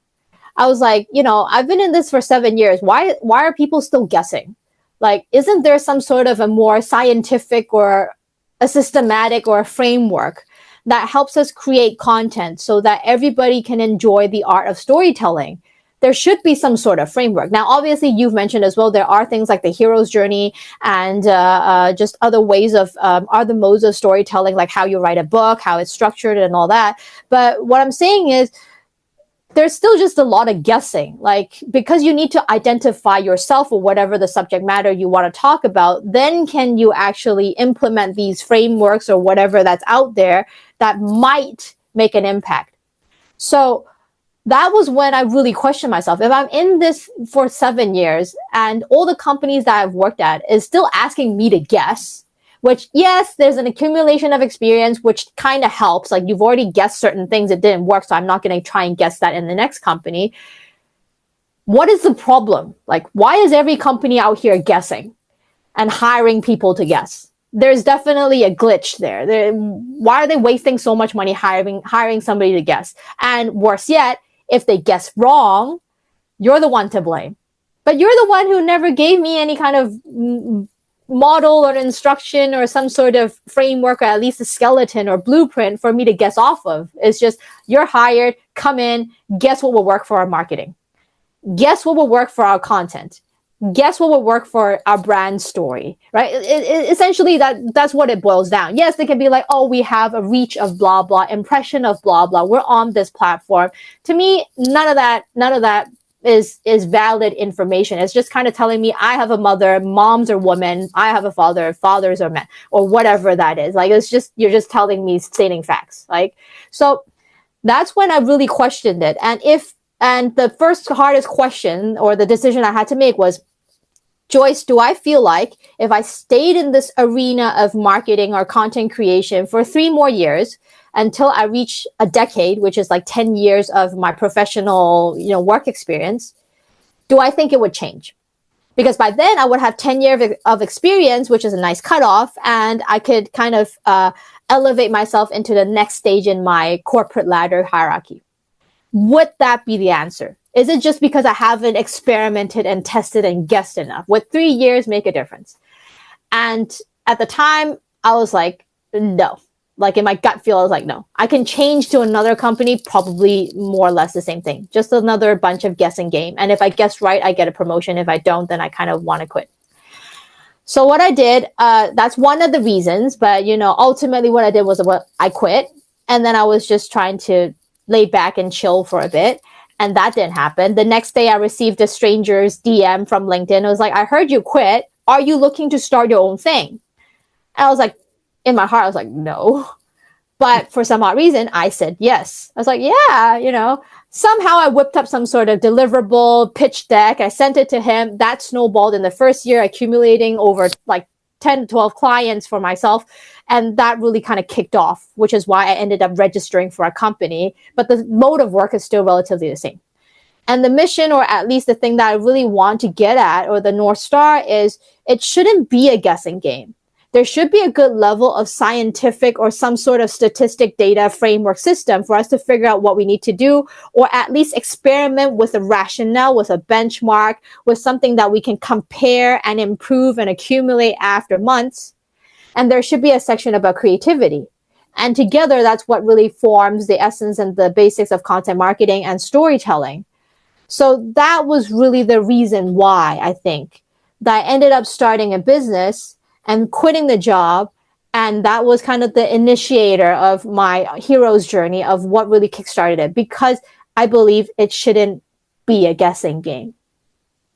I was like, I've been in this for 7 years. Why are people still guessing? Like, isn't there some sort of a more scientific or a systematic or a framework that helps us create content so that everybody can enjoy the art of storytelling? There should be some sort of framework. Now, obviously, you've mentioned as well, there are things like the hero's journey and just other ways of other modes of storytelling, like how you write a book, how it's structured and all that. But what I'm saying is, there's still just a lot of guessing, like, because you need to identify yourself or whatever the subject matter you want to talk about, then can you actually implement these frameworks or whatever that's out there that might make an impact. So that was when I really questioned myself. If I'm in this for 7 years and all the companies that I've worked at is still asking me to guess, which, yes, there's an accumulation of experience, which kind of helps. Like, you've already guessed certain things, it didn't work, so I'm not going to try and guess that in the next company. What is the problem? Like, why is every company out here guessing and hiring people to guess? There's definitely a glitch there. Why are they wasting so much money hiring somebody to guess? And worse yet, if they guess wrong, you're the one to blame. But you're the one who never gave me any kind of model or instruction or some sort of framework, or at least a skeleton or blueprint for me to guess off of. It's just, you're hired, come in, guess what will work for our marketing, guess what will work for our content, guess what will work for our brand story, right? Essentially, that's what it boils down. Yes, they can be like, oh, we have a reach of blah blah, impression of blah blah, we're on this platform. To me, none of that is valid information. It's just kind of telling me I have a mother, moms are women, I have a father, fathers are men, or whatever that is. Like, it's just, you're just telling me, stating facts. Like, so that's when I really questioned it. And the first hardest question or the decision I had to make was, Joyce, do I feel like if I stayed in this arena of marketing or content creation for 3 more years until I reach a decade, which is like 10 years of my professional, work experience, do I think it would change? Because by then I would have 10 years of experience, which is a nice cutoff, and I could kind of elevate myself into the next stage in my corporate ladder hierarchy. Would that be the answer? Is it just because I haven't experimented and tested and guessed enough? Would 3 years make a difference? And at the time, I was like, no. Like, in my gut feel, I was like, no. I can change to another company, probably more or less the same thing. Just another bunch of guessing game. And if I guess right, I get a promotion. If I don't, then I kind of want to quit. So what I did, that's one of the reasons. But, ultimately what I did was I quit. And then I was just trying to lay back and chill for a bit. And that didn't happen. The next day I received a stranger's DM from LinkedIn. It was like, I heard you quit. Are you looking to start your own thing? And I was like, in my heart, I was like, no. But for some odd reason, I said yes. I was like, yeah, Somehow I whipped up some sort of deliverable pitch deck. I sent it to him. That snowballed in the first year, accumulating over like 10 to 12 clients for myself. And that really kind of kicked off, which is why I ended up registering for a company. But the mode of work is still relatively the same. And the mission, or at least the thing that I really want to get at, or the North Star, is it shouldn't be a guessing game. There should be a good level of scientific or some sort of statistic data framework system for us to figure out what we need to do, or at least experiment with a rationale, with a benchmark, with something that we can compare and improve and accumulate after months. And there should be a section about creativity. And together, that's what really forms the essence and the basics of content marketing and storytelling. So that was really the reason why I think that I ended up starting a business and quitting the job. And that was kind of the initiator of my hero's journey of what really kickstarted it, because I believe it shouldn't be a guessing game.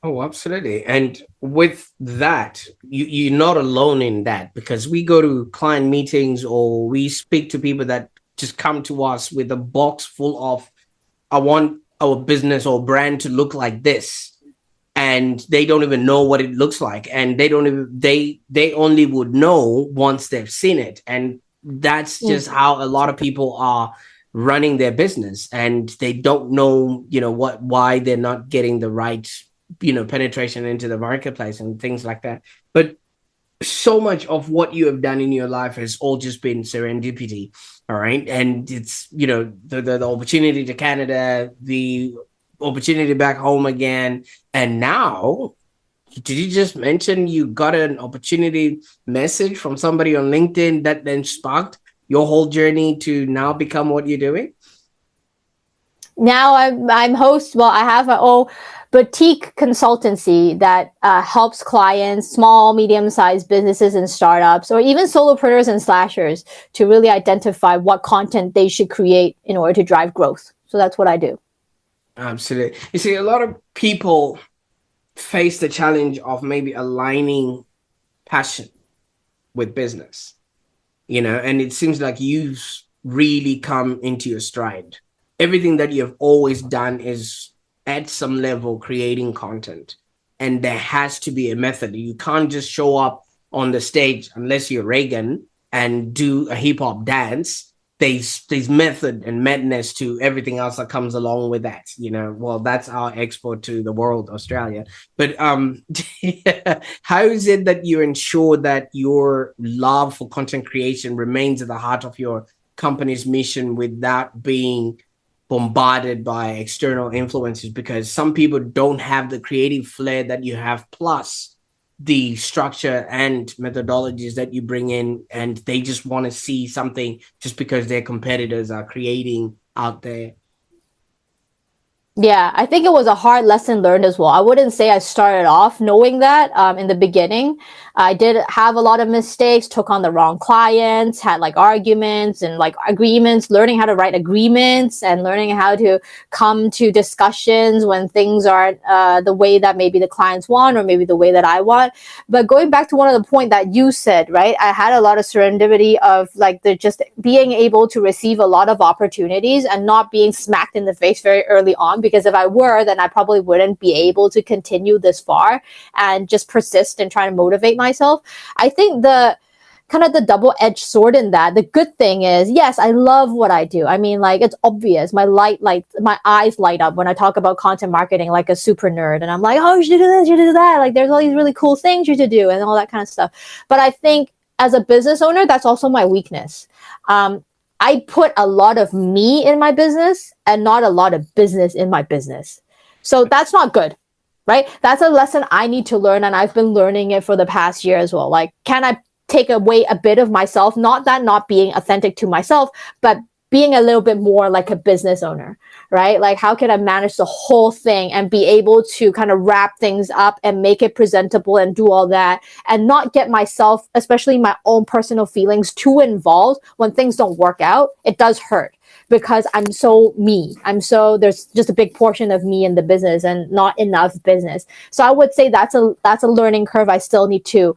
Oh, absolutely. And with that, you're not alone in that, because we go to client meetings or we speak to people that just come to us with a box full of, I want our business or brand to look like this, and they don't even know what it looks like, and they don't even they only would know once they've seen it. And that's just how a lot of people are running their business, and they don't know, why they're not getting the right, penetration into the marketplace and things like that. But so much of what you have done in your life has all just been serendipity. All right. And it's, the opportunity to Canada, the opportunity back home again. And now, did you just mention you got an opportunity message from somebody on LinkedIn that then sparked your whole journey to now become what you're doing? Now I'm host. Well, I have my own boutique consultancy that helps clients, small, medium-sized businesses and startups, or even solopreneurs and slashers, to really identify what content they should create in order to drive growth. So that's what I do. Absolutely. You see, a lot of people face the challenge of maybe aligning passion with business, and it seems like you've really come into your stride. Everything that you've always done is at some level creating content, and there has to be a method. You can't just show up on the stage unless you're Reagan and do a hip-hop dance. There's method and madness to everything else that comes along with that. Well, that's our export to the world, Australia. But how is it that you ensure that your love for content creation remains at the heart of your company's mission without being bombarded by external influences? Because some people don't have the creative flair that you have, plus the structure and methodologies that you bring in, and they just want to see something just because their competitors are creating out there. Yeah, I think it was a hard lesson learned as well. I wouldn't say I started off knowing that in the beginning. I did have a lot of mistakes, took on the wrong clients, had like arguments and like agreements, learning how to write agreements and learning how to come to discussions when things aren't the way that maybe the clients want or maybe the way that I want. But going back to one of the point that you said, right? I had a lot of serendipity of like the just being able to receive a lot of opportunities and not being smacked in the face very early on, because if I were, then I probably wouldn't be able to continue this far and just persist and try to motivate myself. I think the kind of the double-edged sword in that, the good thing is, yes, I love what I do. I mean, like, it's obvious. My eyes light up when I talk about content marketing like a super nerd. And I'm like, oh, you should do this, you should do that. Like, there's all these really cool things you should do and all that kind of stuff. But I think as a business owner, that's also my weakness. I put a lot of me in my business and not a lot of business in my business. So that's not good, right? That's a lesson I need to learn. And I've been learning it for the past year as well. Like, can I take away a bit of myself? Not that not being authentic to myself, but being a little bit more like a business owner, right? Like, how can I manage the whole thing and be able to kind of wrap things up and make it presentable and do all that and not get myself, especially my own personal feelings, too involved when things don't work out? It does hurt because I'm so me. There's just a big portion of me in the business and not enough business. So I would say that's a learning curve I still need to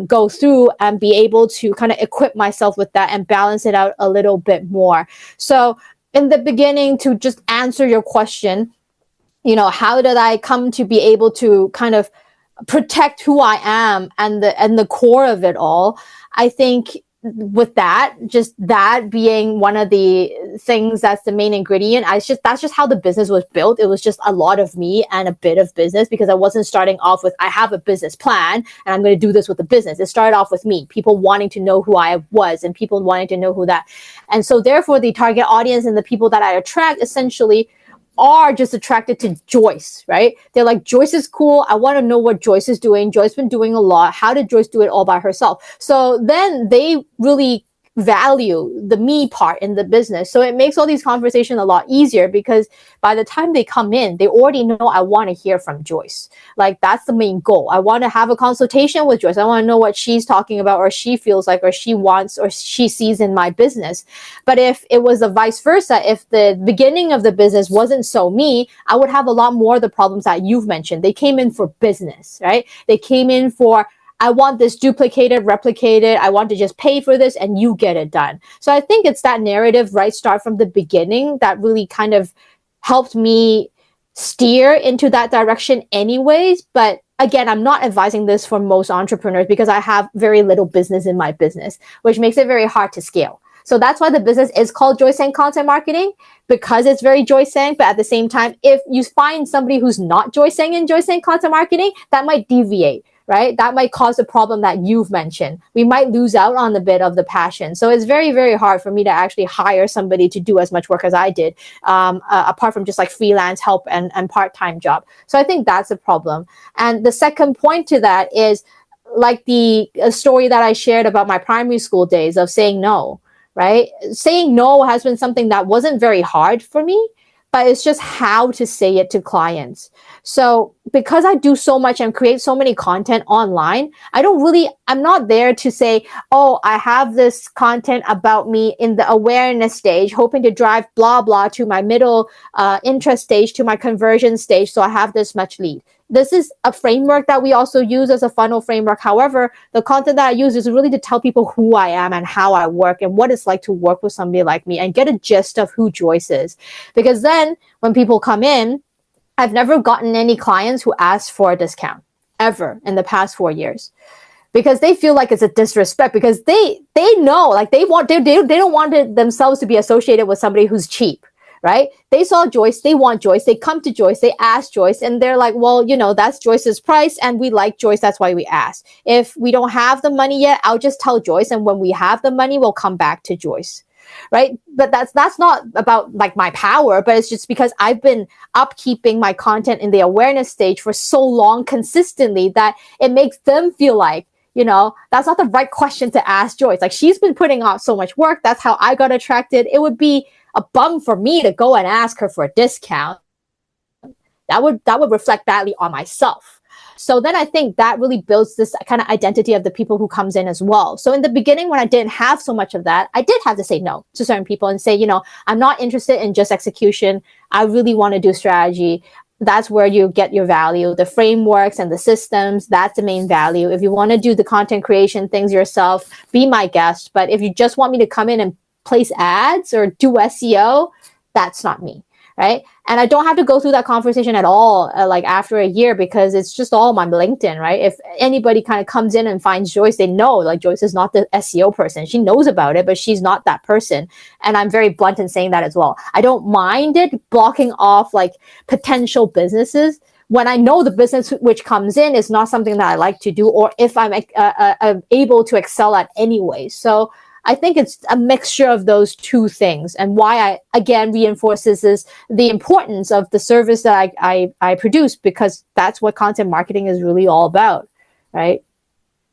go through and be able to kind of equip myself with that and balance it out a little bit more. So in the beginning, to just answer your question, how did I come to be able to kind of protect who I am and the core of it all? I think with that, just that being one of the things that's the main ingredient, that's just how the business was built. It was just a lot of me and a bit of business, because I wasn't starting off with, I have a business plan and I'm going to do this with the business. It started off with me, people wanting to know who I was and people wanting to know who that. And so therefore the target audience and the people that I attract essentially are just attracted to Joyce, right? They're like, Joyce is cool. I want to know what Joyce is doing. Joyce's been doing a lot. How did Joyce do it all by herself? So then they really value the me part in the business. So it makes all these conversations a lot easier, because by the time they come in, they already know I want to hear from Joyce. Like, that's the main goal. I want to have a consultation with Joyce. I want to know what she's talking about, or she feels like, or she wants, or she sees in my business. But if it was the vice versa, if the beginning of the business wasn't so me, I would have a lot more of the problems that you've mentioned. They came in for business, right? They came in for, I want this duplicated, replicated. I want to just pay for this and you get it done. So I think it's that narrative, right, start from the beginning that really kind of helped me steer into that direction anyways. But again, I'm not advising this for most entrepreneurs because I have very little business in my business, which makes it very hard to scale. So that's why the business is called Joyce Tsang Content Marketing, because it's very Joyce Tsang. But at the same time, if you find somebody who's not Joyce Tsang in Joyce Tsang Content Marketing, that might deviate, right? That might cause the problem that you've mentioned. We might lose out on a bit of the passion. So it's very, very hard for me to actually hire somebody to do as much work as I did, apart from just like freelance help and part-time job. So I think that's a problem. And the second point to that is like the story that I shared about my primary school days of saying no, right? Saying no has been something that wasn't very hard for me, but it's just how to say it to clients. So because I do so much and create so many content online, I'm not there to say, oh, I have this content about me in the awareness stage, hoping to drive blah, blah to my middle interest stage, to my conversion stage. So I have this much lead. This is a framework that we also use as a funnel framework. However, the content that I use is really to tell people who I am and how I work and what it's like to work with somebody like me and get a gist of who Joyce is. Because then when people come in, I've never gotten any clients who asked for a discount ever in the past 4 years, because they feel like it's a disrespect, because they know, like they don't want themselves to be associated with somebody who's cheap. Right? They saw Joyce, they want Joyce, they come to Joyce, they ask Joyce, and they're like, well, you know, that's Joyce's price and we like Joyce, that's why we ask. If we don't have the money yet, I'll just tell Joyce, and when we have the money, we'll come back to Joyce. Right? But that's not about like my power, but it's just because I've been upkeeping my content in the awareness stage for so long consistently that it makes them feel like, you know, that's not the right question to ask Joyce. Like, she's been putting out so much work. That's how I got attracted. It would be a bum for me to go and ask her for a discount. That would reflect badly on myself. So then I think that really builds this kind of identity of the people who comes in as well. So in the beginning, when I didn't have so much of that, I did have to say no to certain people and say, you know, I'm not interested in just execution. I really want to do strategy. That's where you get your value. The frameworks and the systems, that's the main value. If you want to do the content creation things yourself, be my guest. But if you just want me to come in and place ads or do SEO, that's not me, right? And I don't have to go through that conversation at all, like after a year, because it's just all my LinkedIn, right? If anybody kind of comes in and finds Joyce, they know like Joyce is not the SEO person. She knows about it, but she's not that person. And I'm very blunt in saying that as well. I don't mind it blocking off like potential businesses when I know the business which comes in is not something that I like to do, or if I'm able to excel at anyway. So I think it's a mixture of those two things, and why I again reinforces is the importance of the service that I produce, because that's what content marketing is really all about, right?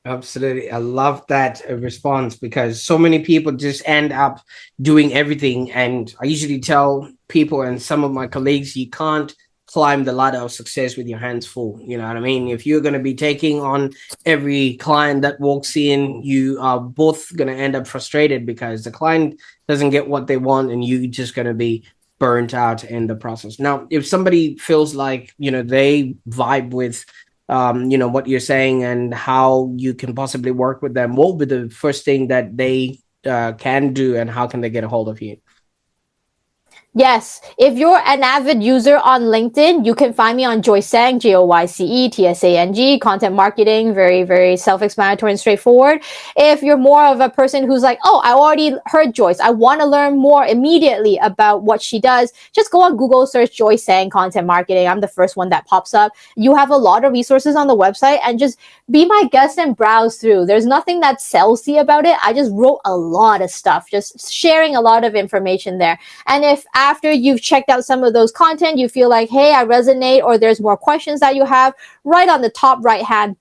Absolutely. I love that response, because so many people just end up doing everything. And I usually tell people and some of my colleagues, you can't climb the ladder of success with your hands full. You know what I mean? If you're going to be taking on every client that walks in, you are both going to end up frustrated because the client doesn't get what they want and you're just going to be burnt out in the process. Now, if somebody feels like, you know, they vibe with, you know, what you're saying and how you can possibly work with them, what would be the first thing that they can do, and how can they get a hold of you? Yes, if you're an avid user on LinkedIn, you can find me on Joyce Tsang, JoyceTsang, content marketing, very, very self-explanatory and straightforward. If you're more of a person who's like, oh, I already heard Joyce, I want to learn more immediately about what she does, just go on Google, search Joyce Tsang content marketing. I'm the first one that pops up. You have a lot of resources on the website, and just be my guest and browse through. There's nothing that's salesy about it. I just wrote a lot of stuff, just sharing a lot of information there. And if after you've checked out some of those content, you feel like, hey, I resonate, or there's more questions that you have, right on the top right-hand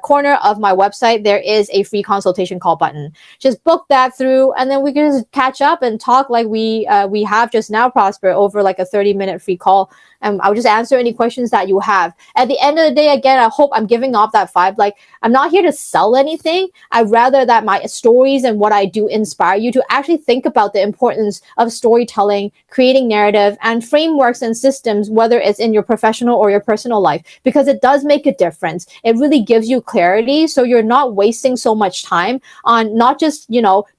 corner of my website, there is a free consultation call button. Just book that through, and then we can just catch up and talk like we have just now, Prosper, over like a 30-minute free call. and I'll just answer any questions that you have. At the end of the day, again, I hope I'm giving off that vibe. Like, I'm not here to sell anything. I'd rather that my stories and what I do inspire you to actually think about the importance of storytelling, creating narrative, and frameworks and systems, whether it's in your professional or your personal life, because it does make a difference. It really gives you clarity, so you're not wasting so much time on not just,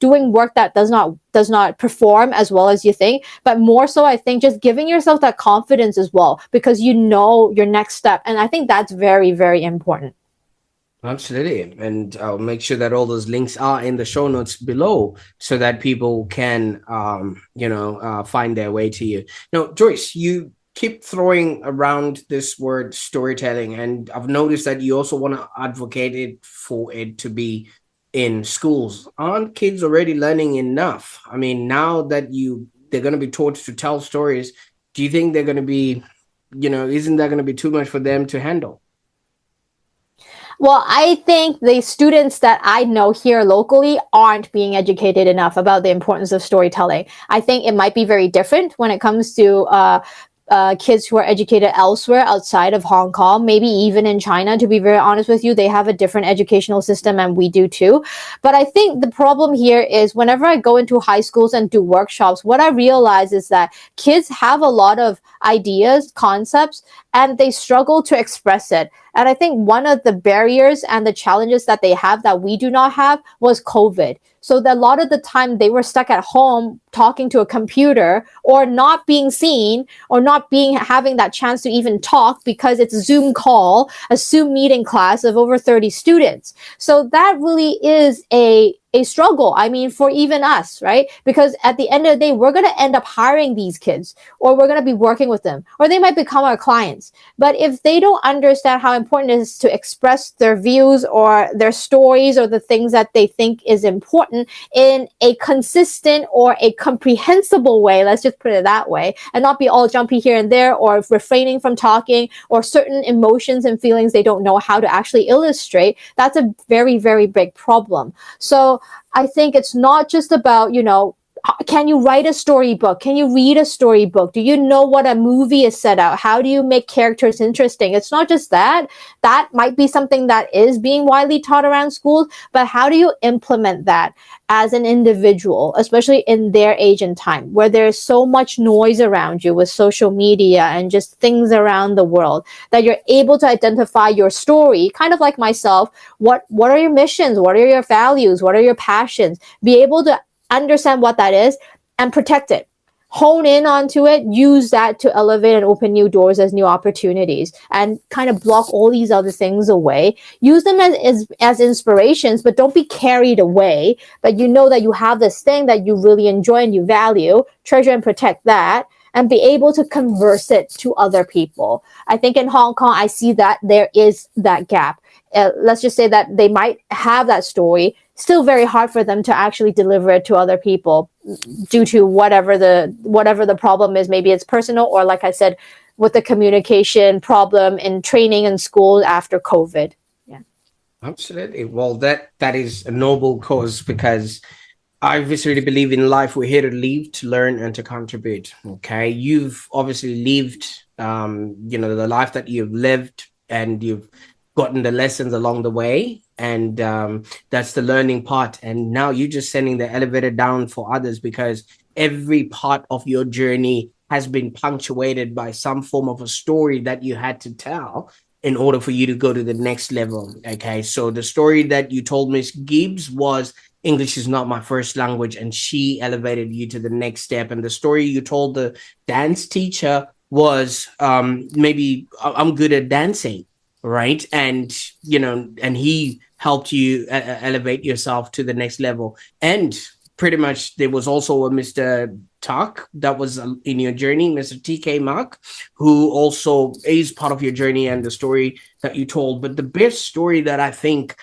doing work that does not perform as well as you think, but more so, I think, just giving yourself that confidence as well, because you know your next step. And I think that's very, very important. Absolutely. And I'll make sure that all those links are in the show notes below so that people can, find their way to you. Now, Joyce, you keep throwing around this word storytelling, and I've noticed that you also want to advocate it for it to be in schools. Aren't kids already learning enough? I mean, now that they're going to be taught to tell stories, do you think they're going to be, isn't that going to be too much for them to handle? Well, I think the students that I know here locally aren't being educated enough about the importance of storytelling. I think it might be very different when it comes to kids who are educated elsewhere outside of Hong Kong, maybe even in China. To be very honest with you, they have a different educational system, and we do too. But I think the problem here is whenever I go into high schools and do workshops, what I realize is that kids have a lot of ideas, concepts, and they struggle to express it. And I think one of the barriers and the challenges that they have that we do not have was COVID. So that a lot of the time they were stuck at home talking to a computer, or not being seen, or not being having that chance to even talk because it's a Zoom call, a Zoom meeting class of over 30 students. So that really is a struggle. I mean, for even us, right? Because at the end of the day, we're going to end up hiring these kids, or we're going to be working with them, or they might become our clients. But if they don't understand how important it is to express their views or their stories or the things that they think is important in a consistent or a comprehensible way, let's just put it that way, and not be all jumpy here and there, or refraining from talking, or certain emotions and feelings they don't know how to actually illustrate, that's a very, very big problem. So I think it's not just about, can you write a storybook? Can you read a storybook? Do you know what a movie is set out? How do you make characters interesting? It's not just that. That might be something that is being widely taught around schools, but how do you implement that as an individual, especially in their age and time, where there's so much noise around you with social media and just things around the world, that you're able to identify your story, kind of like myself. What are your missions? What are your values? What are your passions? Be able to understand what that is and protect it. Hone in onto it, use that to elevate and open new doors as new opportunities, and kind of block all these other things away. Use them as inspirations, but don't be carried away. But you know that you have this thing that you really enjoy and you value, treasure and protect that, and be able to converse it to other people. I think in Hong Kong, I see that there is that gap. Let's just say that they might have that story, still very hard for them to actually deliver it to other people due to whatever the problem is. Maybe it's personal, or like I said, with the communication problem in training and school after COVID. Yeah. Absolutely. Well, that is a noble cause, because I viscerally believe in life, we're here to live, to learn, and to contribute. Okay. You've obviously lived, the life that you've lived, and you've gotten the lessons along the way. And that's the learning part. And now you're just sending the elevator down for others, because every part of your journey has been punctuated by some form of a story that you had to tell in order for you to go to the next level. Okay. So the story that you told Miss Gibbs was English is not my first language, and she elevated you to the next step. And the story you told the dance teacher was maybe I'm good at dancing, right? And and he helped you elevate yourself to the next level. And pretty much there was also a Mr. Tuck that was in your journey, Mr. TK Mark, who also is part of your journey and the story that you told. But the best story that I think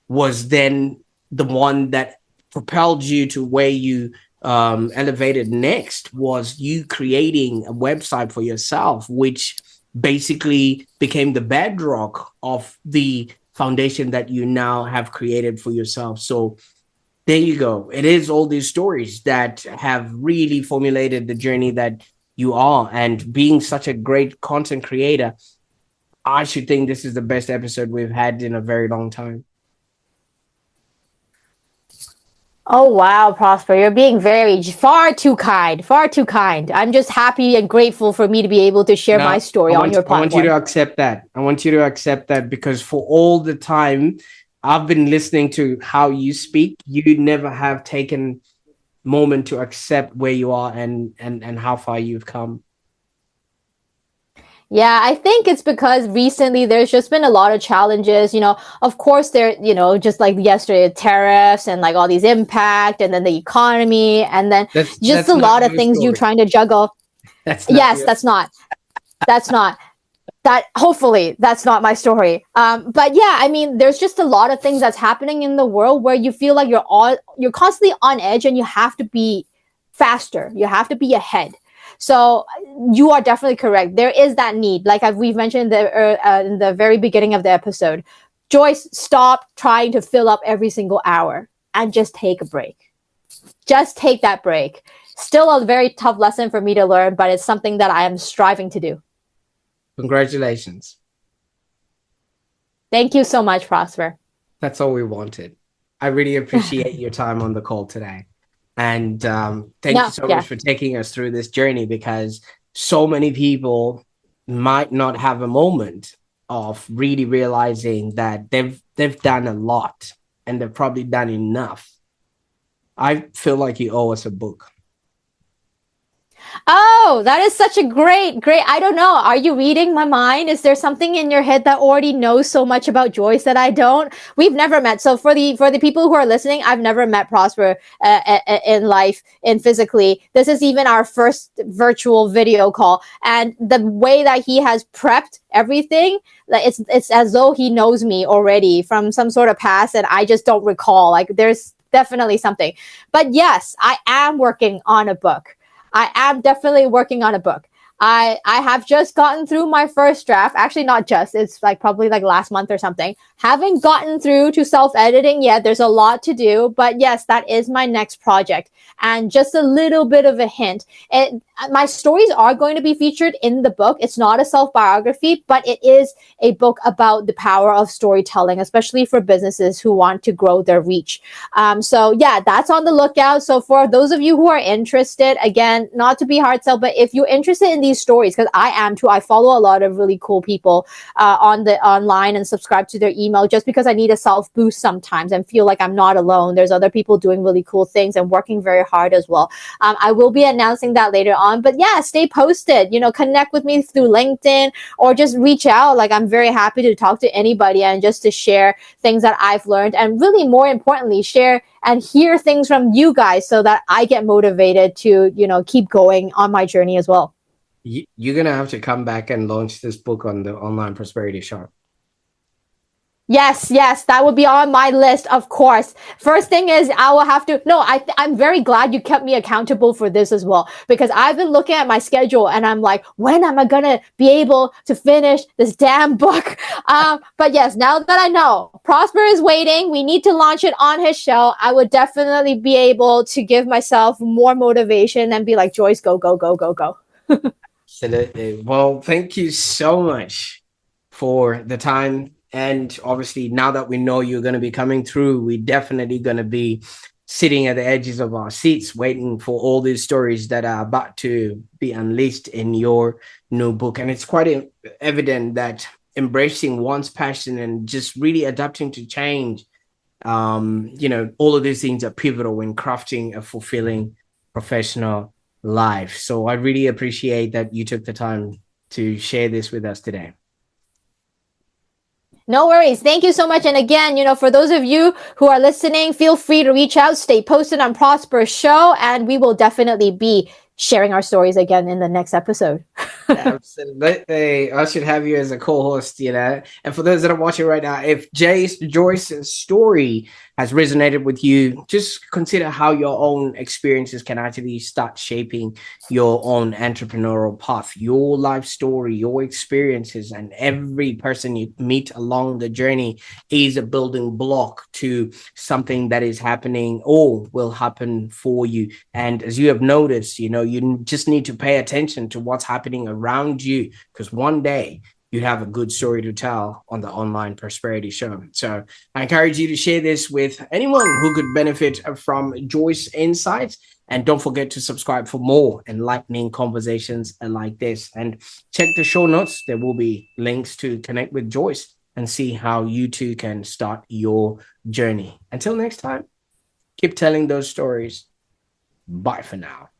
was then the one that propelled you to where you elevated next was you creating a website for yourself, which basically became the bedrock of the foundation that you now have created for yourself. So there you go. It is all these stories that have really formulated the journey that you are, and being such a great content creator. I should think this is the best episode we've had in a very long time. Oh, wow, Prosper. You're being very far too kind, far too kind. I'm just happy and grateful for me to be able to share my Now, story on your I want you to platform. accept that. I want you to accept that, because for all the time I've been listening to how you speak, you never have taken moment to accept where you are and how far you've come. Yeah, I think it's because recently there's just been a lot of challenges. Of course, just like yesterday, tariffs and like all these impact, and then the economy, and then just That's a not lot of your things you story. trying to juggle. That's not Yes, your. that's not that. Hopefully, that's not my story. But yeah, I mean, there's just a lot of things that's happening in the world where you feel like you're constantly on edge, and you have to be faster. You have to be ahead. So you are definitely correct. There is that need, like we've mentioned in the very beginning of the episode. Joyce, stop trying to fill up every single hour and just take a break. Just take that break. Still a very tough lesson for me to learn, but it's something that I am striving to do. Congratulations. Thank you so much, Prosper. That's all we wanted. I really appreciate your time on the call today. And thank you so much for taking us through this journey, because so many people might not have a moment of really realizing that they've done a lot, and they've probably done enough. I feel like you owe us a book. Oh, that is such a great. I don't know. Are you reading my mind? Is there something in your head that already knows so much about Joyce that I don't? We've never met. So for the people who are listening, I've never met Prosper in life, in physically. This is even our first virtual video call, and the way that he has prepped everything, like it's as though he knows me already from some sort of past, and I just don't recall. Like there's definitely something. But yes, I am working on a book. I am definitely working on a book. I have just gotten through my first draft. Actually, not just. It's like probably like last month or something. Haven't gotten through to self-editing yet. There's a lot to do. But yes, that is my next project. And just a little bit of a hint. My stories are going to be featured in the book. It's not a self-biography, but it is a book about the power of storytelling, especially for businesses who want to grow their reach. So yeah, that's on the lookout. So for those of you who are interested, again, not to be hard sell, but if you're interested in these stories, because I am too, I follow a lot of really cool people online and subscribe to their email, just because I need a self boost sometimes and feel like I'm not alone. There's other people doing really cool things and working very hard as well. I will be announcing that later on, but yeah, stay posted, connect with me through LinkedIn, or just reach out. Like I'm very happy to talk to anybody and just to share things that I've learned, and really more importantly, share and hear things from you guys so that I get motivated to, keep going on my journey as well. You're going to have to come back and launch this book on the Online Prosperity Shop. Yes, that would be on my list, of course. First thing is I will have to, no, I'm very glad you kept me accountable for this as well, because I've been looking at my schedule and I'm like, when am I going to be able to finish this damn book? But yes, now that I know Prosper is waiting, we need to launch it on his show, I would definitely be able to give myself more motivation and be like, Joyce, go, go, go, go, go. Absolutely. Well, thank you so much for the time. And obviously, now that we know you're going to be coming through, we're definitely going to be sitting at the edges of our seats, waiting for all these stories that are about to be unleashed in your new book. And it's quite evident that embracing one's passion and just really adapting to change, all of these things are pivotal when crafting a fulfilling professional life. So I really appreciate that you took the time to share this with us today. No worries. Thank you so much. And again, for those of you who are listening, feel free to reach out, stay posted on Prosper's show, and we will definitely be sharing our stories again in the next episode. Absolutely. I should have you as a co-host, And for those that are watching right now, if Joyce's story has resonated with you, just consider how your own experiences can actually start shaping your own entrepreneurial path, your life story, your experiences, and every person you meet along the journey is a building block to something that is happening or will happen for you. And as you have noticed, you just need to pay attention to what's happening around you, because one day you have a good story to tell on the Online Prosperity Show. So I encourage you to share this with anyone who could benefit from Joyce insights. And don't forget to subscribe for more enlightening conversations like this. And check the show notes. There will be links to connect with Joyce and see how you too can start your journey. Until next time, keep telling those stories. Bye for now.